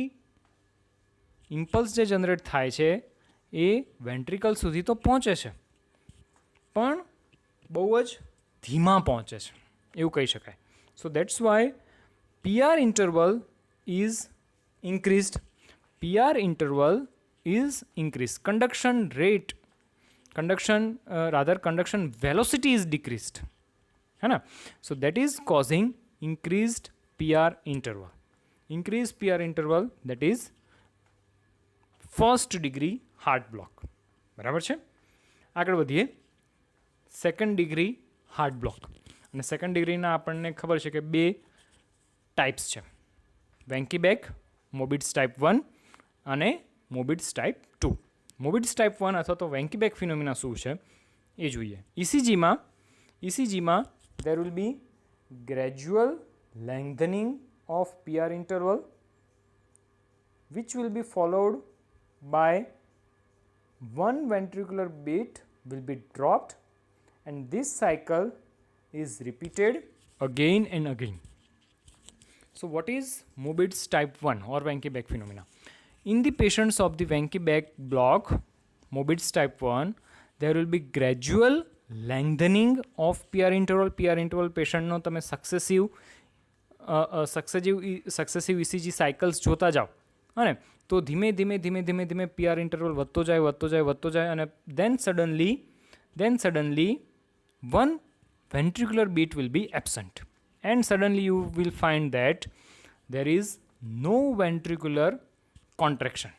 impulse જે generate થાય છે એ વેન્ટ્રિકલ સુધી તો પહોંચે છે, પણ બહુ જ ધીમા પહોંચે છે એવું કહી શકાય. સો that's why PR interval is increased. Conduction velocity is decreased, है ना? So that is causing increased PR interval. That is first degree heart block. બરાબર છે? આગળ વધીએ. Second degree heart block. અને સેકન્ડ ડિગ્રીના આપણને ખબર છે કે બે ટાઈપ્સ છે, વેન્કી-બેક મોબિટ્સ ટાઈપ 1 અને મોબિટ્સ ટાઈપ 2. મોબિટ્સ ટાઈપ 1 અથવા તો વેન્કી-બેક ફિનોમિના શું છે એ જોઈએ. ECGમાં there will be gradual lengthening of PR interval which will be followed by one ventricular beat will be dropped, and this cycle is repeated again and again. So what is Mobitz type 1 or Wenckebach phenomena? In the patients of the Wenckebach block, Mobitz type 1, there will be gradual lengthening of PR interval. PR interval patient no તમે successive ECG cycles જોતા જાઓ અને તો ધીમે ધીમે PR interval વધતો જાય અને then suddenly one ventricular beat will be absent, and suddenly you will find that there is no ventricular contraction.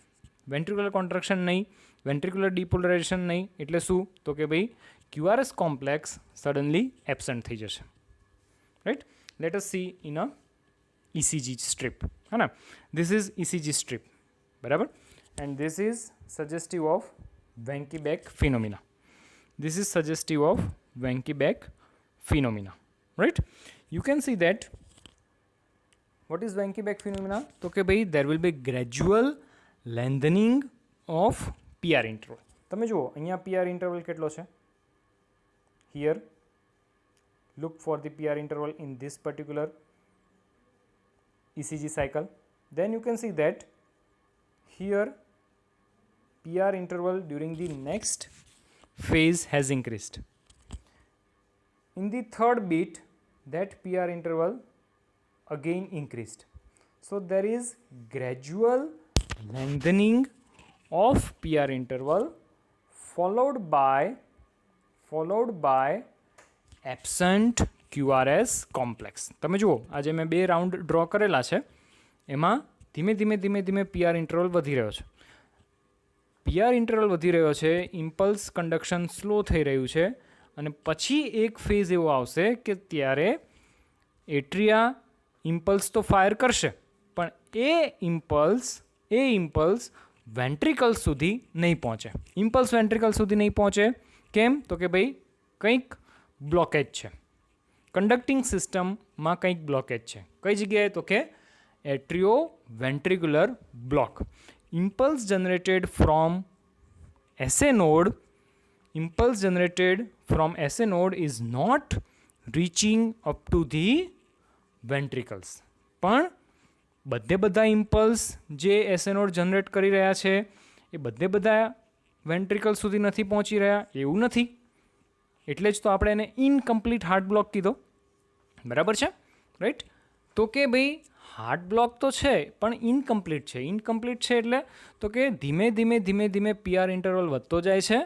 નહીં, ventricular depolarization નહીં, એટલે શું? તો કે ભાઈ QRS complex suddenly absent થઈ જશે. Right? Let us see in a ECG strip. है ना? This is ECG strip. બરાબર? And this is suggestive of Wenckebach phenomena. Right? You can see that what is Wenckebach phenomena? તો કે ભાઈ there will be gradual lengthening of PR interval. તમે જુઓ અહીંયા PR interval કેટલો છે? Here look for the PR interval in this particular ECG cycle. Then you can see that here PR interval during the next phase has increased. In the third beat, that PR interval again increased. So there is gradual lengthening of PR interval followed by absent QRS complex. તમે જુઓ આજે મેં 2 round draw કરેલા છે, એમાં ધીમે PR interval વધી રહ્યો છે. ઇમ્પલ્સ કંડક્શન સ્લો થઈ રહ્યું છે અને પછી એક ફેઝ એવો આવશે કે ત્યારે એટ્રિયા ઇમ્પલ્સ તો ફાયર કરશે, પણ એ ઇમ્પલ્સ વેન્ટ્રિકલ સુધી નહીં પહોંચે. કેમ? તો કે ભાઈ કંઈક બ્લોકેજ છે, કંડક્ટિંગ સિસ્ટમમાં કંઈક બ્લોકેજ છે. કઈ જગ્યાએ? તો કે એટ્રિયો-વેન્ટ્રિક્યુલર block. Impulse generated from SA node is not reaching up to the ventricles. પણ બધા ઇમ્પલ્સ જે SA node જનરેટ કરી રહ્યા છે એ બધા વેન્ટ્રિકલ સુધી નથી પહોંચી રહ્યા એવું નથી, એટલે જ તો આપણે એને ઇનકમ્પ્લીટ હાર્ટ બ્લોક કીધો. બરાબર છે? રાઈટ? તો કે ભાઈ હાર્ટ બ્લોક તો છે પણ ઇનકમ્પ્લીટ છે. એટલે તો કે ધીમે PR ઇન્ટરવલ વધતો જાય છે.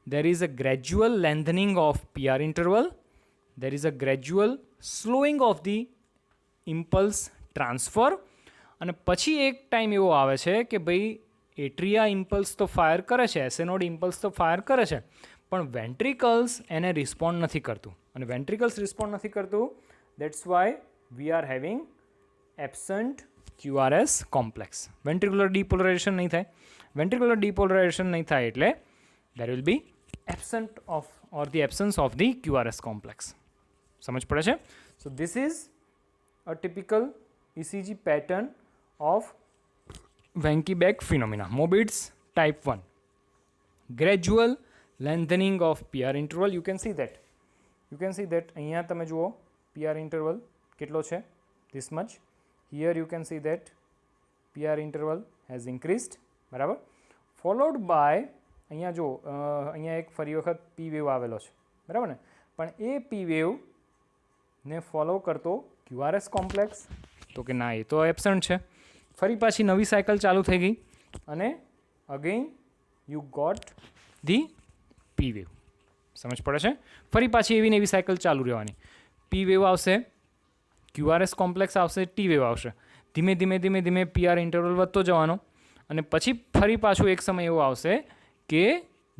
there is a gradual lengthening of PR interval, there is a gradual slowing of the impulse transfer, અને પછી એક ટાઈમ એવો આવે છે કે ભાઈ એટ્રિયા ઇમ્પલ્સ તો ફાયર કરે છે, એસેનોડ ઇમ્પલ્સ તો ફાયર કરે છે, પણ વેન્ટ્રિકલ્સ એને રિસ્પોન્ડ નથી કરતું. અને વેન્ટ્રિકલ્સ રિસ્પોન્ડ નથી કરતું, that's why we are having absent QRS complex. Ventricular depolarization નહીં થાય. વેન્ટ્રિક્યુલર ડિપોલરાઇઝેશન નહીં થાય એટલે there will be absent of or the absence of the QRS complex. સમજ પડે છે? So this is a typical ECG pattern of Wenckebach phenomena. Mobitz type 1. Gradual lengthening of PR interval. You can see that. અહીંયા તમે જુઓ PR interval કેટલો છે? This much. Here you can see that PR interval has increased. બરાબર. Followed by અહીંયા જો અહીંયા એક ફરી વખત P wave આવેલો છે. બરાબર ને? પણ એ P wave ને ફોલો કરતો QRS કોમ્પ્લેક્સ તો કે ના, એ તો એબસન્ટ છે. ફરી પાછી નવી સાયકલ ચાલુ થઈ ગઈ અને again you got the P wave. સમજ પડે છે? ફરી પાછી એવી ને એવી સાયકલ ચાલુ રહેવાની. P wave આવશે, QRS કોમ્પ્લેક્સ આવશે, T wave આવશે. ધીમે ધીમે ધીમે ધીમે PR ઇન્ટરવલ વધતો જવાનો અને પછી ફરી પાછું એક સમય એવો આવશે કે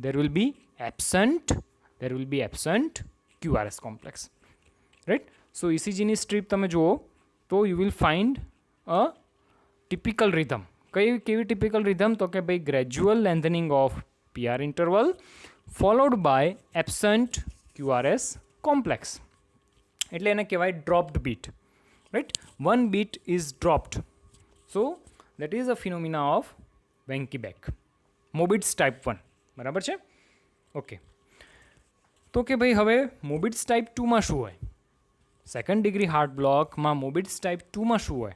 there will be absent QRS complex. Right? So ECG ની સ્ટ્રીપ તમે જુઓ તો you will find a typical rhythm. કેવી typical rhythm? તો કે ભાઈ gradual lengthening of PR interval followed by absent QRS complex. એટલે એને કહેવાય dropped beat. Right? One beat is dropped. So that is a phenomena of Wenckebach. Mobitz type 1. બરાબર છે? Okay. તો કે ભાઈ હવે Mobitz type 2 માં શું હોય? સેકન્ડ ડિગ્રી હાર્ટ બ્લોકમાં Mobitz type 2 માં શું હોય?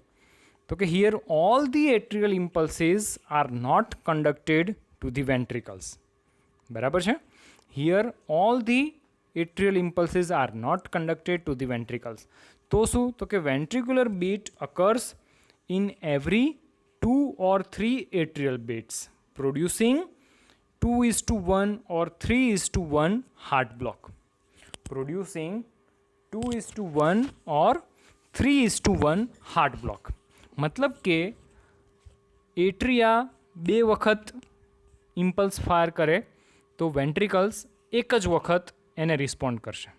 તો કે here all the atrial impulses are not conducted to the ventricles. બરાબર છે? Here all the atrial impulses are not conducted to the ventricles. તો શું? તો કે ventricular beat occurs in every 2 or 3 atrial beats producing 2:1 or 3:1 heart block. Producing 2:1 or 3:1 heart block. मतलब કે એટ્રિયા 2 વખત impulse fire કરે તો વેન્ટ્રિકલ્સ એક જ વખત એને રિસ્પોન્ડ કરશે.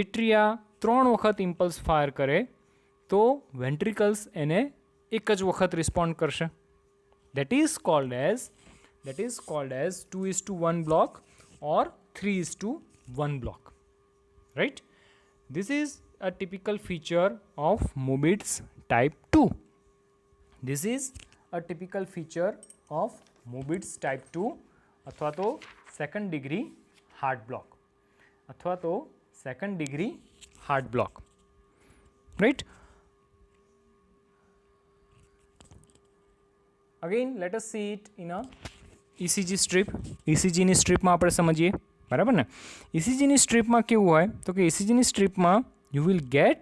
એટ્રિયા 3 વખત ઇમ્પલ્સ ફાયર કરે તો વેન્ટ્રિકલ્સ એને એક જ વખત રિસ્પોન્ડ કરશે. That is called as 2:1 block or 3:1 block. Right? This is a typical feature of Mobitz type 2. This is a typical feature of Mobitz type 2 અથવા તો સેકન્ડ ડિગ્રી હાર્ટ બ્લોક અથવા તો second degree heart block. Right? Again let us see it in a ECG strip. ECGની સ્ટ્રીપમાં આપણે સમજીએ. બરાબર ને? ECGની સ્ટ્રીપમાં કેવું હોય? તો કે ECGની સ્ટ્રીપમાં you will get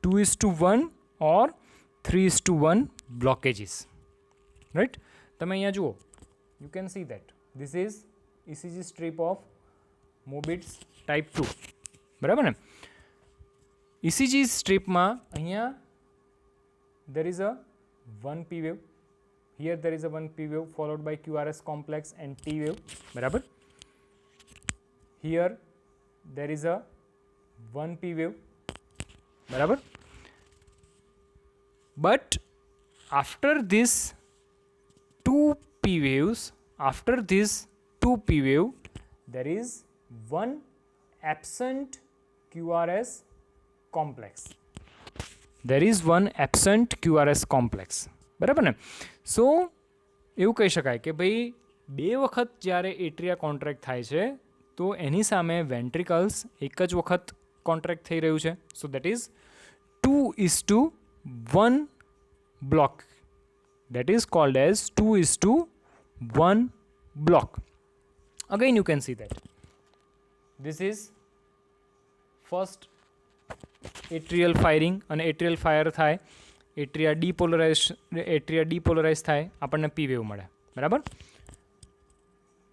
2:1 or 3:1 blockages. Right? તમે અહીંયા જુઓ. You can see that. This is ECG strip of Mobitz type 2. બરાબર ને? ECG સ્ટ્રીપમાં અહીંયા there is a 1 P wave. Here there is a 1 P wave followed by QRS complex and T wave. બરાબર? Here there is a 1 P wave. બરાબર? But after this 2 P waves, there is one absent QRS complex. બરાબર ને? સો એવું કહી શકાય કે ભાઈ 2 વખત જ્યારે એટ્રિયા કોન્ટ્રેક્ટ થાય છે તો એની સામે વેન્ટ્રિકલ્સ એક જ વખત કોન્ટ્રેક્ટ થઈ રહ્યું છે. So that is 2:1 block. That is called as 2:1 block. Again you can see that this is first atrial firing અને atrial fire થાય, એટ્રિયા ડીપોલરાઇઝ થાય, આપણને P wave મળે. બરાબર?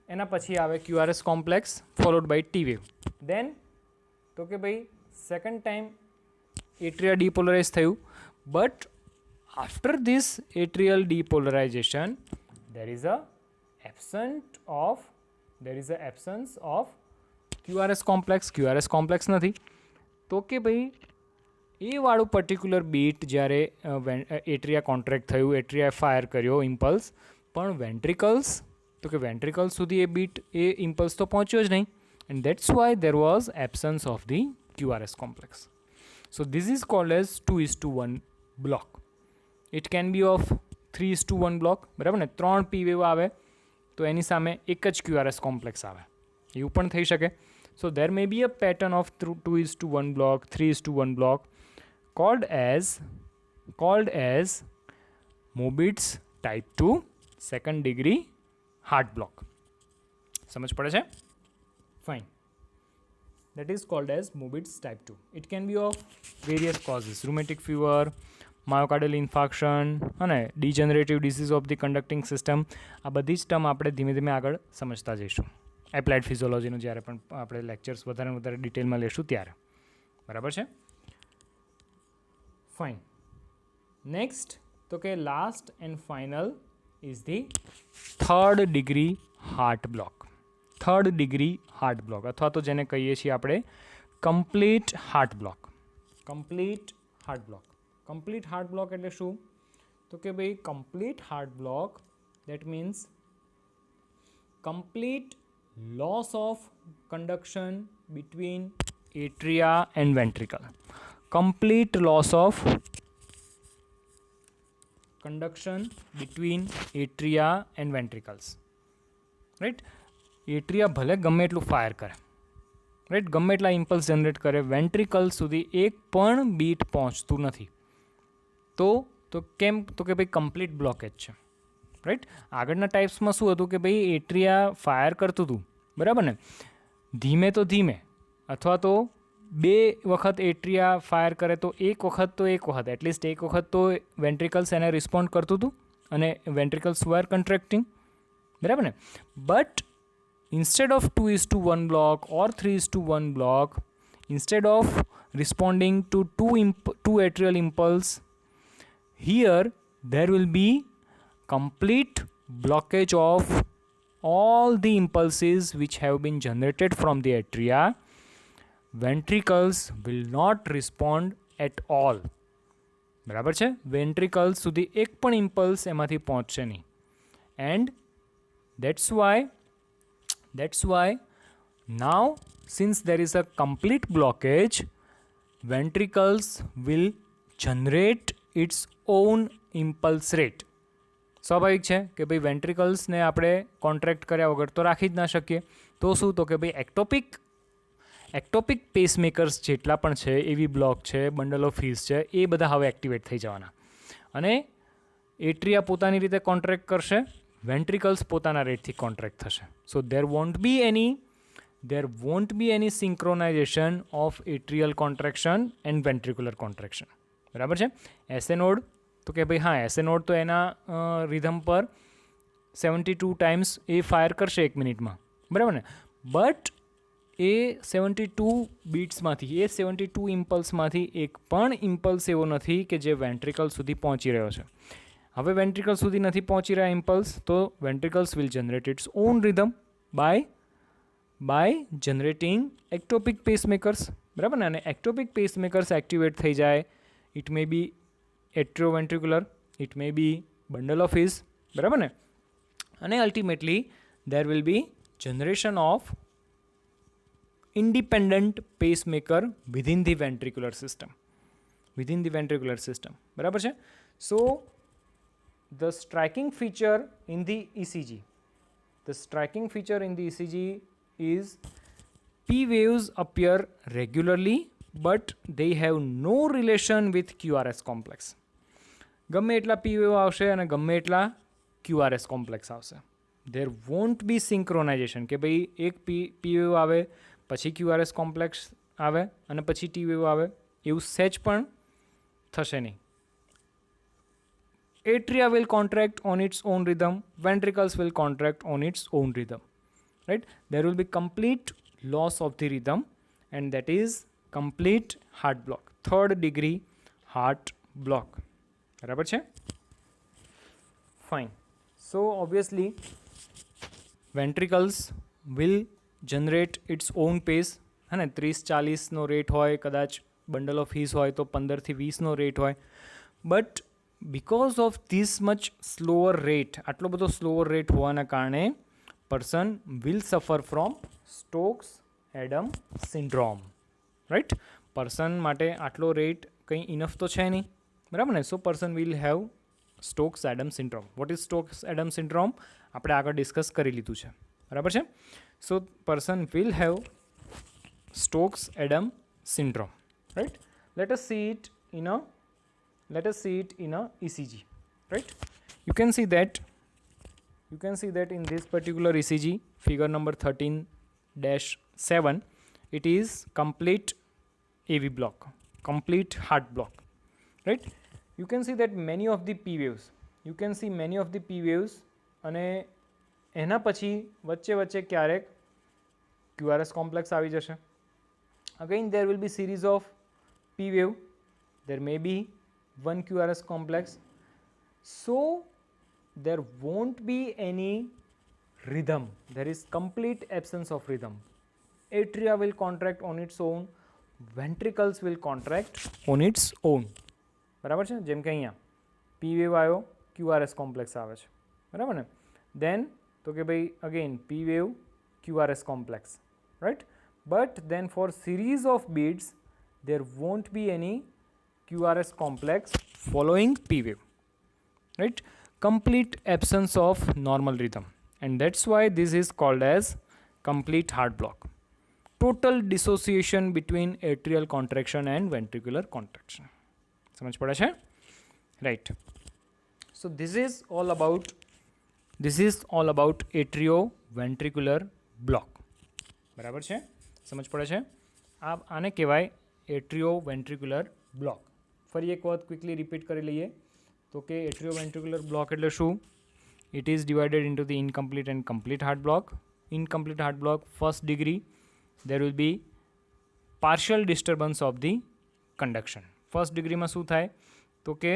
એના પછી આવે QRS complex followed by T wave. Then તો કે ભાઈ સેકન્ડ ટાઈમ એટ્રિયા ડીપોલરાઇઝ થયું, but after this atrial depolarization there is a absence of QRS complex નથી. તો કે ભાઈ એ વાળું પર્ટિક્યુલર બીટ જ્યારે એટ્રિયા કોન્ટ્રેક્ટ થયું, એટ્રિયા ફાયર કર્યો ઇમ્પલ્સ, પણ વેન્ટ્રિકલ્સ તો કે વેન્ટ્રિકલ્સ સુધી એ બીટ એ ઇમ્પલ્સ તો પહોંચ્યો જ નહીં, and that's why there was absence of the QRS complex. So this is called as 2:1 block. It can be of 3:1 block, બરાબર ને, 3 પી વેવ આવે તો એની સામે એક જ QRS કોમ્પ્લેક્સ આવે, એવું પણ થઈ શકે. So there may be a pattern of 2:1 block, 3:1 block called as Mobit's type 2 second degree heart block. समझ पड़े छे? Fine. That is called as Mobit's type 2. It can be of various causes: rheumatic fever, myocardial infarction અને degenerative disease of the conducting system. આ બધી જ term આપણે ધીમે ધીમે આગળ સમજતા જઈશું. એપ્લાઇડ ફિઝિયોલોજીનું જ્યારે પણ આપણે લેક્ચર્સ વધારે ને વધારે ડિટેલમાં લેશું ત્યારે, બરાબર છે? ફાઇન. નેક્સ્ટ તો કે last and final is the third degree heart block. Third degree heart block અથવા તો જેને કહીએ છીએ આપણે complete heart block. Complete heart block. Complete heart block એટલે શું? તો કે ભાઈ complete heart block that means complete loss of conduction between atria and ventricle. Complete loss of conduction between atria and ventricles. Right? એટ્રિયા ભલે ગમે એટલું fire કરે, right, ગમે એટલા ઇમ્પલ્સ જનરેટ કરે, વેન્ટ્રિકલ સુધી એક પણ બીટ પહોંચતું નથી. તો કેમ? તો કે ભાઈ કમ્પ્લીટ બ્લોકેજ છે, રાઈટ. આગળના ટાઈપ્સમાં શું હતું કે ભાઈ એટ્રિયા ફાયર કરતું હતું, બરાબર ને, ધીમે તો ધીમે, અથવા તો 2 વખત એટ્રિયા ફાયર કરે તો એક વખત એટલીસ્ટ એક વખત તો વેન્ટ્રિકલ્સ એને રિસ્પોન્ડ કરતું હતું અને વેન્ટ્રિકલ્સ વર કન્ટ્રેક્ટિંગ, બરાબર ને. But instead of 2:1 block or 3:1 block, instead of responding to two atrial impulse, here there will be complete blockage of all the impulses which have been generated from the atria. Ventricles will not respond at all. બરાબર છે? વેન્ટ્રિકલ્સ સુધી એક પણ impulse એમાંથી પહોંચશે નહીં. And that's why now, since there is a complete blockage, ventricles will generate its own impulse rate. સ્વાભાવિક છે કે ભાઈ વેન્ટ્રિકલ્સને આપણે કોન્ટ્રેક્ટ કર્યા વગર તો રાખી જ ના શકીએ. તો શું? તો કે ભાઈ એક્ટોપિક પેસમેકર્સ જેટલા પણ છે, એવી બ્લોક છે, બંડલ ઓફ ફીઝ છે, એ બધા હવે એક્ટિવેટ થઈ જવાના અને એટ્રિયા પોતાની રીતે કોન્ટ્રેક્ટ કરશે, વેન્ટ્રિકલ્સ પોતાના રેટથી કોન્ટ્રેક્ટ થશે. સો there won't be any synchronization of atrial contraction and ventricular contraction. બરાબર છે? એસએ નોડ તો કે ભાઈ હા, એસએ નોડ તો એના રિધમ પર 72 ટાઈમ્સ એ ફાયર કરશે 1 મિનિટમાં, બરાબર ને. બટ એ 72 બીટ્સમાંથી, એ 72 ઇમ્પલ્સમાંથી એક પણ ઇમ્પલ્સ એવો નથી કે જે વેન્ટ્રિકલ સુધી પહોંચી રહ્યો છે. હવે વેન્ટ્રિકલ સુધી નથી પહોંચી રહ્યા ઇમ્પલ્સ, તો ventricles will generate its own rhythm by generating ectopic pacemakers, બરાબર ને. અને એક્ટોપિક પેસમેકર્સ એક્ટિવેટ થઈ જાય, it may be atrioventricular, it may be bundle of His, બરાબર ને. અને ultimately there will be generation of independent pacemaker within the ventricular system, બરાબર છે. સો the striking feature in the ECG is P waves appear regularly but they have no relation with QRS complex. ગમે એટલા P wave આવશે અને ગમે એટલા QRS complex આવશે, there won't be synchronization કે ભાઈ એક P wave આવે પછી QRS complex આવે અને પછી T wave આવે, એવું સહેજ પણ થશે નહીં. Atria will contract on its own rhythm, ventricles will contract on its own rhythm, right? There will be complete loss of the rhythm, and that is complete heart block, third degree heart block. બરાબર છે? Fine. So obviously ventricles will generate its own pace, है ना. 30-40 નો rate હોય કદાચ bundle of His હોય તો 15થી 20નો રેટ હોય. But because of this much slower rate, આટલો બધો સ્લોઅર રેટ હોવાના કારણે person will suffer from Stokes Adam syndrome. Right, person માટે આટલો રેટ કંઈ ઇનફ તો છે નહીં, બરાબર ને. So person will have Stokes Adam syndrome. What is Stokes Adam syndrome આપણે આગળ ડિસ્કસ કરી લીધું છે, બરાબર છે. So person will have Stokes Adam syndrome, right? Let us see it in a ECG, right? You can see that in this particular ECG, figure number 13-7, it is complete AV block, complete heart block, right? You can see that many of the P waves અને એના પછી વચ્ચે ક્યારેક QRS complex આવી જશે. Again there will be series of P wave, there may be one QRS complex, so there won't be any rhythm, there is complete absence of rhythm. Atria will contract on its own, ventricles will contract on its own, બરાબર છે. જેમ કે અહીંયા P wave આવ્યો, QRS complex આવે છે, બરાબર ને. then તો કે ભાઈ again P wave QRS complex, right? But then for series of beats there won't be any QRS complex following P wave, right? Complete absence of normal rhythm, and that's why this is called as complete heart block. Total dissociation between atrial contraction and ventricular contraction. समझ पड़ा है? Right. So this is all about atrioventricular block. બરાબર છે, સમજ પડે છે. આને કહેવાય એટ્રિયોવેન્ટ્રિક્યુલર બ્લોક. ફરી એક વખત ક્વિકલી રિપીટ કરી લઈએ તો કે એટ્રિયોવેન્ટ્રિક્યુલર બ્લોક એટલે શું? It is divided into the incomplete and complete heart block. Incomplete heart block first degree there will B partial disturbance of the conduction. First ડિગ્રીમાં શું થાય તો કે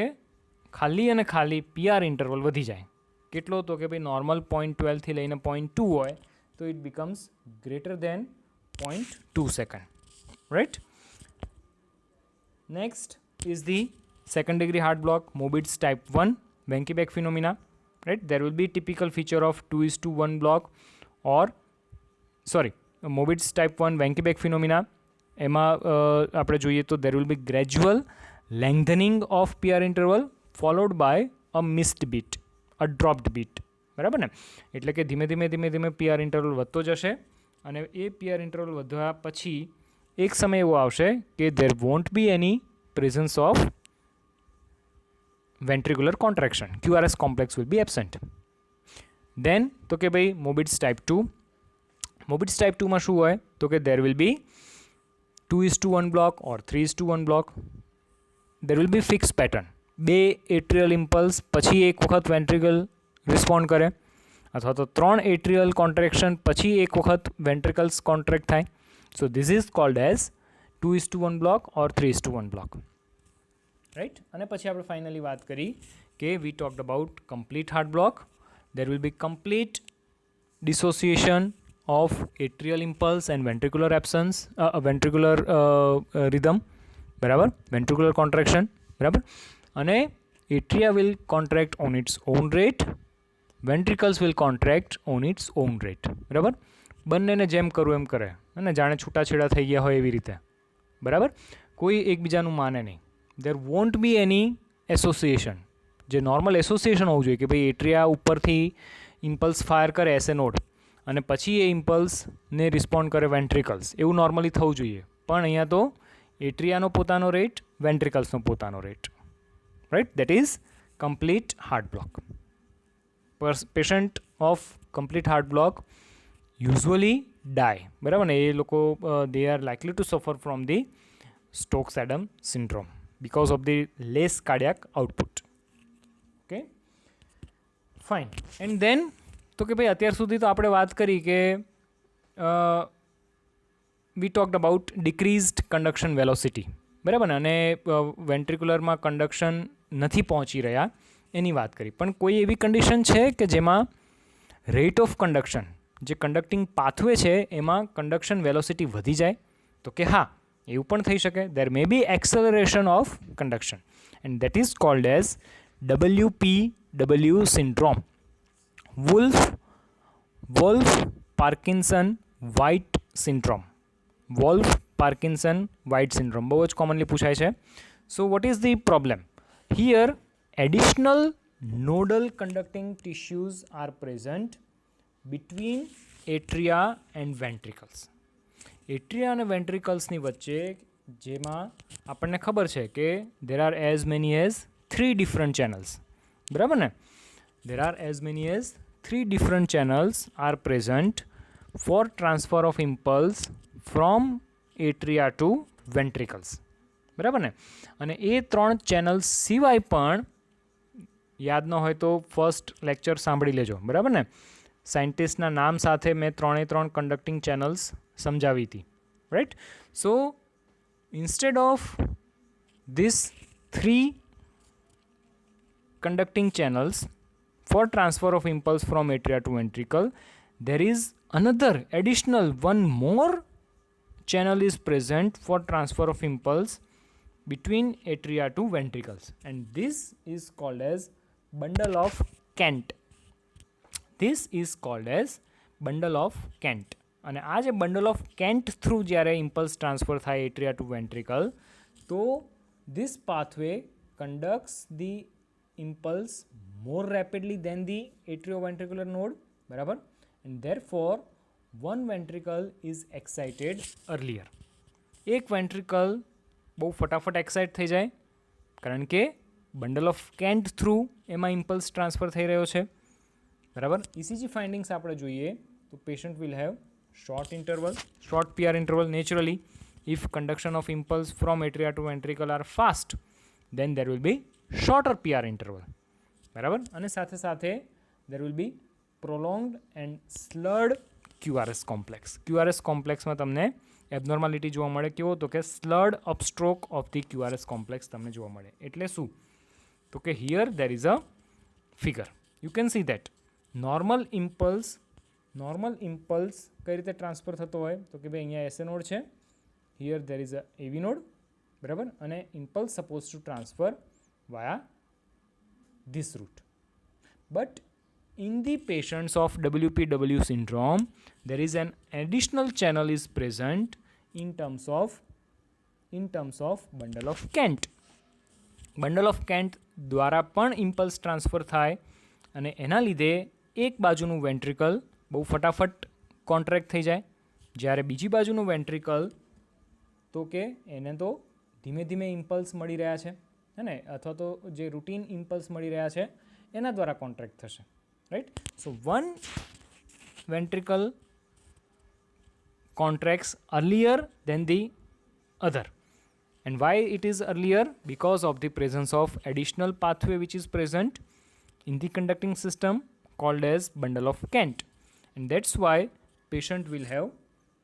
ખાલી અને ખાલી PR ઇન્ટરવલ વધી જાય. કેટલો? તો કે ભાઈ નોર્મલ 0.12થી લઈને 0.2 હોય તો it becomes greater than 0.2 second, right? Next is the second degree heart block, Mobitz type 1 Wenckebach phenomena, right? There will be typical feature of 2:1 block or Mobitz type 1 Wenckebach phenomena. એમાં આપણે જોઈએ તો there will be gradual lengthening of PR interval followed by a missed beat, a dropped beat, બરાબર ને. એટલે કે ધીમે ધીમે PR ઇન્ટરવલ વધતો જશે અને એ PR ઇન્ટરવલ વધવા પછી એક સમય એવો આવશે કે there won't be any presence of ventricular contraction, QRS complex will be absent. Then તો કે ભાઈ Mobitz type 2 માં શું હોય તો કે there will be 2:1 block or 3:1 block. there will be fixed pattern, 2 atrial impulse પછી એક વખત ventricle respond કરે અથવા તો 3 atrial contraction પછી એક વખત ventricles contract થાય. so this is called as 2:1 block or 3:1 block, right? અને પછી આપણે ફાઇનલી વાત કરી કે we talked about complete heart block. there will be complete dissociation of atrial impulse and ventricular absence, ventricular rhythm, બરાબર, ventricular contraction, બરાબર. અને atria will contract on its own rate, ventricles will contract on its own rate, બરાબર. બંનેને જેમ કરવું એમ કરે અને જાણે છૂટાછેડા થઈ ગયા હોય એવી રીતે, બરાબર. કોઈ એકબીજાનું માને નહીં. there won't be any association. જે નોર્મલ એસોસિએશન હોવું જોઈએ કે ભાઈ એટ્રિયા ઉપરથી ઇમ્પલ્સ ફાયર કરે એસ એ નોડ અને પછી એ ઇમ્પલ્સને રિસ્પોન્ડ કરે વેન્ટ્રિકલ્સ, એવું નોર્મલી થવું જોઈએ. પણ અહીંયા તો એટ્રિયાનો પોતાનો રેટ, વેન્ટ્રિકલ્સનો પોતાનો rate, right? That is complete heart block. Patient of complete heart block usually die, બરાબર ને. એ લોકો they are likely to suffer from the Stokes Adam syndrome because of the less cardiac output. Okay, fine. And then તો કે ભાઈ અત્યાર સુધી તો આપણે વાત કરી કે we talked about decreased conduction velocity, બરાબર ને. અને વેન્ટ્રિક્યુલરમાં કંડક્શન નથી પહોંચી રહ્યા એની વાત કરી. પણ કોઈ એવી કન્ડિશન છે કે જેમાં રેટ ઓફ કન્ડક્શન, જે કન્ડક્ટિંગ પાથવે છે એમાં કન્ડક્શન વેલોસિટી વધી જાય? તો કે હા, એવું પણ થઈ શકે. There may be acceleration of conduction and that is called as WPW syndrome. Wolff-Parkinson White syndrome. Wolff-Parkinson White syndrome બહુ જ કોમનલી પૂછાય છે. So what is the problem? Here additional nodal conducting tissues are present between atria and ventricles. Atria અને ventricles ની વચ્ચે જેમાં આપણને ખબર છે કે there are as many as 3 different channels. બરાબર ને? There are as many as 3 different channels are present for transfer of impulse from atria to ventricles. બરાબર ને? અને એ 3 ચેનલ્સ સિવાય પણ યાદ ન હોય તો ફર્સ્ટ લેક્ચર સાંભળી લેજો. બરાબર ને? સાયન્ટિસ્ટના નામ સાથે મેં 3 કન્ડક્ટિંગ ચેનલ્સ સમજાવી હતી. Right? So instead of these 3 conducting channels for transfer of impulse from atria to ventricle, there is another additional one more channel is present for transfer of impulse between atria to ventricles, and this is called as bundle of Kent. This is called as bundle of Kent. અને આ જે bundle of Kent through જ્યારે impulse transfer થાય atria to ventricle, તો this pathway conducts the impulse more rapidly than the atrioventricular node. બરાબર? And therefore one ventricle is excited earlier. એક ventricle બહુ ફટાફટ એક્સાઇટ થઈ જાય કારણ કે બંડલ ઓફ કેન્ટ થ્રુ એમાં ઇમ્પલ્સ ટ્રાન્સફર થઈ રહ્યો છે. બરાબર? ઇસીજી ફાઇન્ડિંગ્સ આપણે જોઈએ તો patient will have short PR interval. Naturally, if conduction of impulse from atria to ventricle are fast, then there will be shorter PR interval. બરાબર? અને સાથે સાથે there will be prolonged and slurred QRS complex. QRS complex માં તમને abnormality જોવા મળે. કેવો? તો કે સ્લર્ડ અપસ્ટ્રોક ઓફ ધી QRS કોમ્પ્લેક્સ તમને જોવા મળે. એટલે શું? તો કે here there is a figure. You can see that normal impulse કઈ રીતે ટ્રાન્સફર થતો હોય? તો કે ભાઈ અહીંયા SA નોડ છે, here there is a AV node. બરાબર? અને impulse supposed to transfer via this route. But in the patients of WPW syndrome, there is an additional channel is present in terms of bundle of Kent. Bundle of Kent દ્વારા પણ impulse transfer થાય અને એના લીધે એક બાજુનું ventricle બહુ ફટાફટ કોન્ટ્રેક્ટ થઈ જાય, જ્યારે બીજી બાજુનું ventricle તો કે એને તો ધીમે ધીમે ઇમ્પલ્સ મળી રહ્યા છે, હે ને? અથવા તો જે રૂટીન ઇમ્પલ્સ મળી રહ્યા છે એના દ્વારા કોન્ટ્રેક્ટ થશે. Right? So one ventricle contracts earlier than the other. And why it is earlier? Because of the presence of additional pathway which is present in the conducting system called as bundle of Kent. And that's why patient will have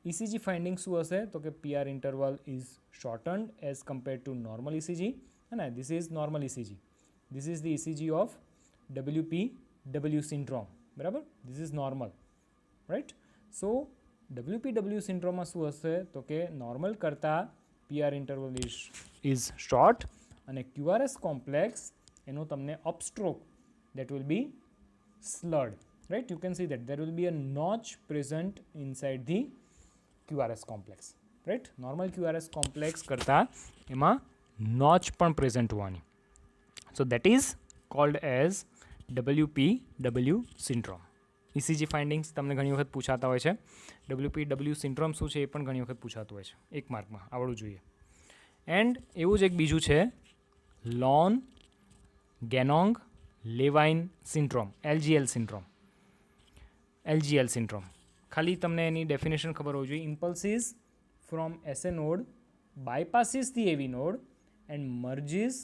ECG findings શું હશે? તો કે PR interval is shortened as compared to normal ECG. And this is normal ECG. This is the ECG of WPW syndrome. બરાબર? This is normal. Right? So WPW syndrome માં શું હશે? તો કે નોર્મલ કરતાં PR interval is short અને QRS complex એનો તમને upstroke that will be slurred. Right? You can see that there will be a notch present inside the QRS complex. Right? Normal QRS complex કરતાં એમાં notch પણ present હોવાની. So that is called as WPW syndrome. ECG findings તમને ઘણી વખત પૂછાતા હોય છે. WPW syndrome શું છે એ પણ ઘણી વખત પૂછાતું હોય છે. 1 માર્કમાં આવડવું જોઈએ. એન્ડ એવું જ એક બીજું છે લોન ગેનોંગ લેવાઇન સિન્ડ્રોમ, LGL સિન્ડ્રોમ. ખાલી તમને એની ડેફિનેશન ખબર હોવી જોઈએ. ઇમ્પલ્સીસ from SA node bypasses the AV node and merges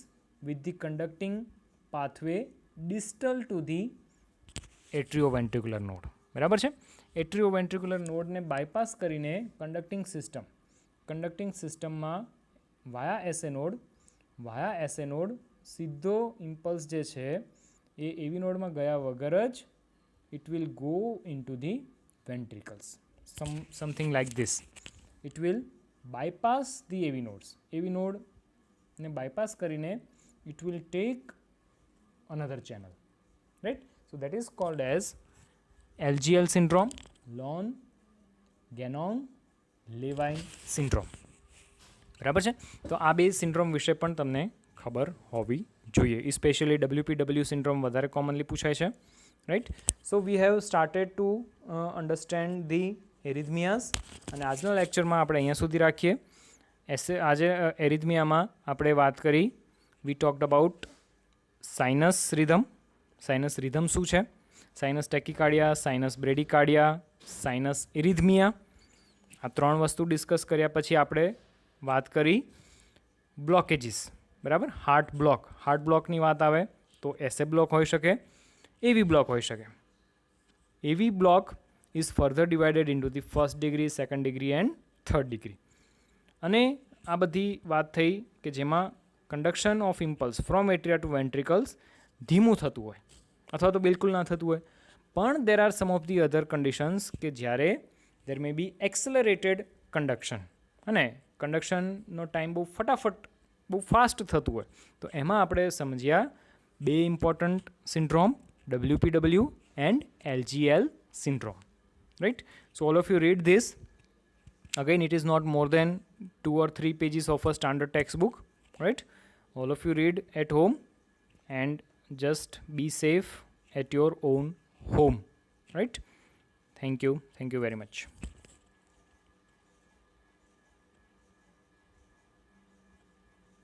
with the conducting pathway distal to the atrioventricular node. બરાબર છે? એટ્રિયોવેન્ટ્રિક્યુલર નોડને બાયપાસ કરીને કન્ડક્ટિંગ સિસ્ટમમાં વાયા SA નોડ સીધો ઇમ્પલ્સ જે છે એ એવી નોડમાં ગયા વગર જ it will go into the ventricles. Something like this. It will bypass the AV nodes. AV node ને bypass કરીને it will take another channel, right? So that is called as LGL syndrome, Lon Ganong Levine syndrome. બરાબર છે. તો આ બે syndrome વિશે પણ તમને ખબર હોવી જોઈએ. સ્પેશિયલી WPW સિન્ડ્રોમ વધારે કોમનલી પૂછાય છે, right? So we have started to understand the arrhythmias, અને આજના લેક્ચરમાં આપણે અહીંયા સુધી રાખીએ. આજે એરિથમિયામાં આપણે વાત કરી, we talked about sinus rhythm. Sinus rhythm શું છે? Sinus tachycardia, sinus bradycardia, sinus arrhythmia. આ ત્રણ વસ્તુ ડિસ્કસ કર્યા પછી આપણે વાત કરી બ્લોકેજીસ, બરાબર? હાર્ટ બ્લોકની વાત આવે તો એસએ બ્લોક હોઈ શકે, એવી બ્લોક હોઈ શકે. AV block is further divided into the first degree, second degree and third degree. અને આ બધી વાત થઈ કે જેમાં conduction of impulse from atria to ventricles ધીમું થતું હોય અથવા તો બિલકુલ ના થતું હોય. પણ there are some of the other conditions કે જ્યારે દેર મે બી એક્સલરેટેડ કન્ડક્શન, અને કન્ડક્શનનો ટાઈમ બહુ ફટાફટ બહુ ફાસ્ટ થતું હોય. તો એમાં આપણે સમજ્યા બે important syndrome, WPW and LGL syndrome, right? So all of you read this. Again, it is not more than 2 or 3 pages of a standard textbook, right? All of you read at home and just be safe at your own home, right? Thank you very much.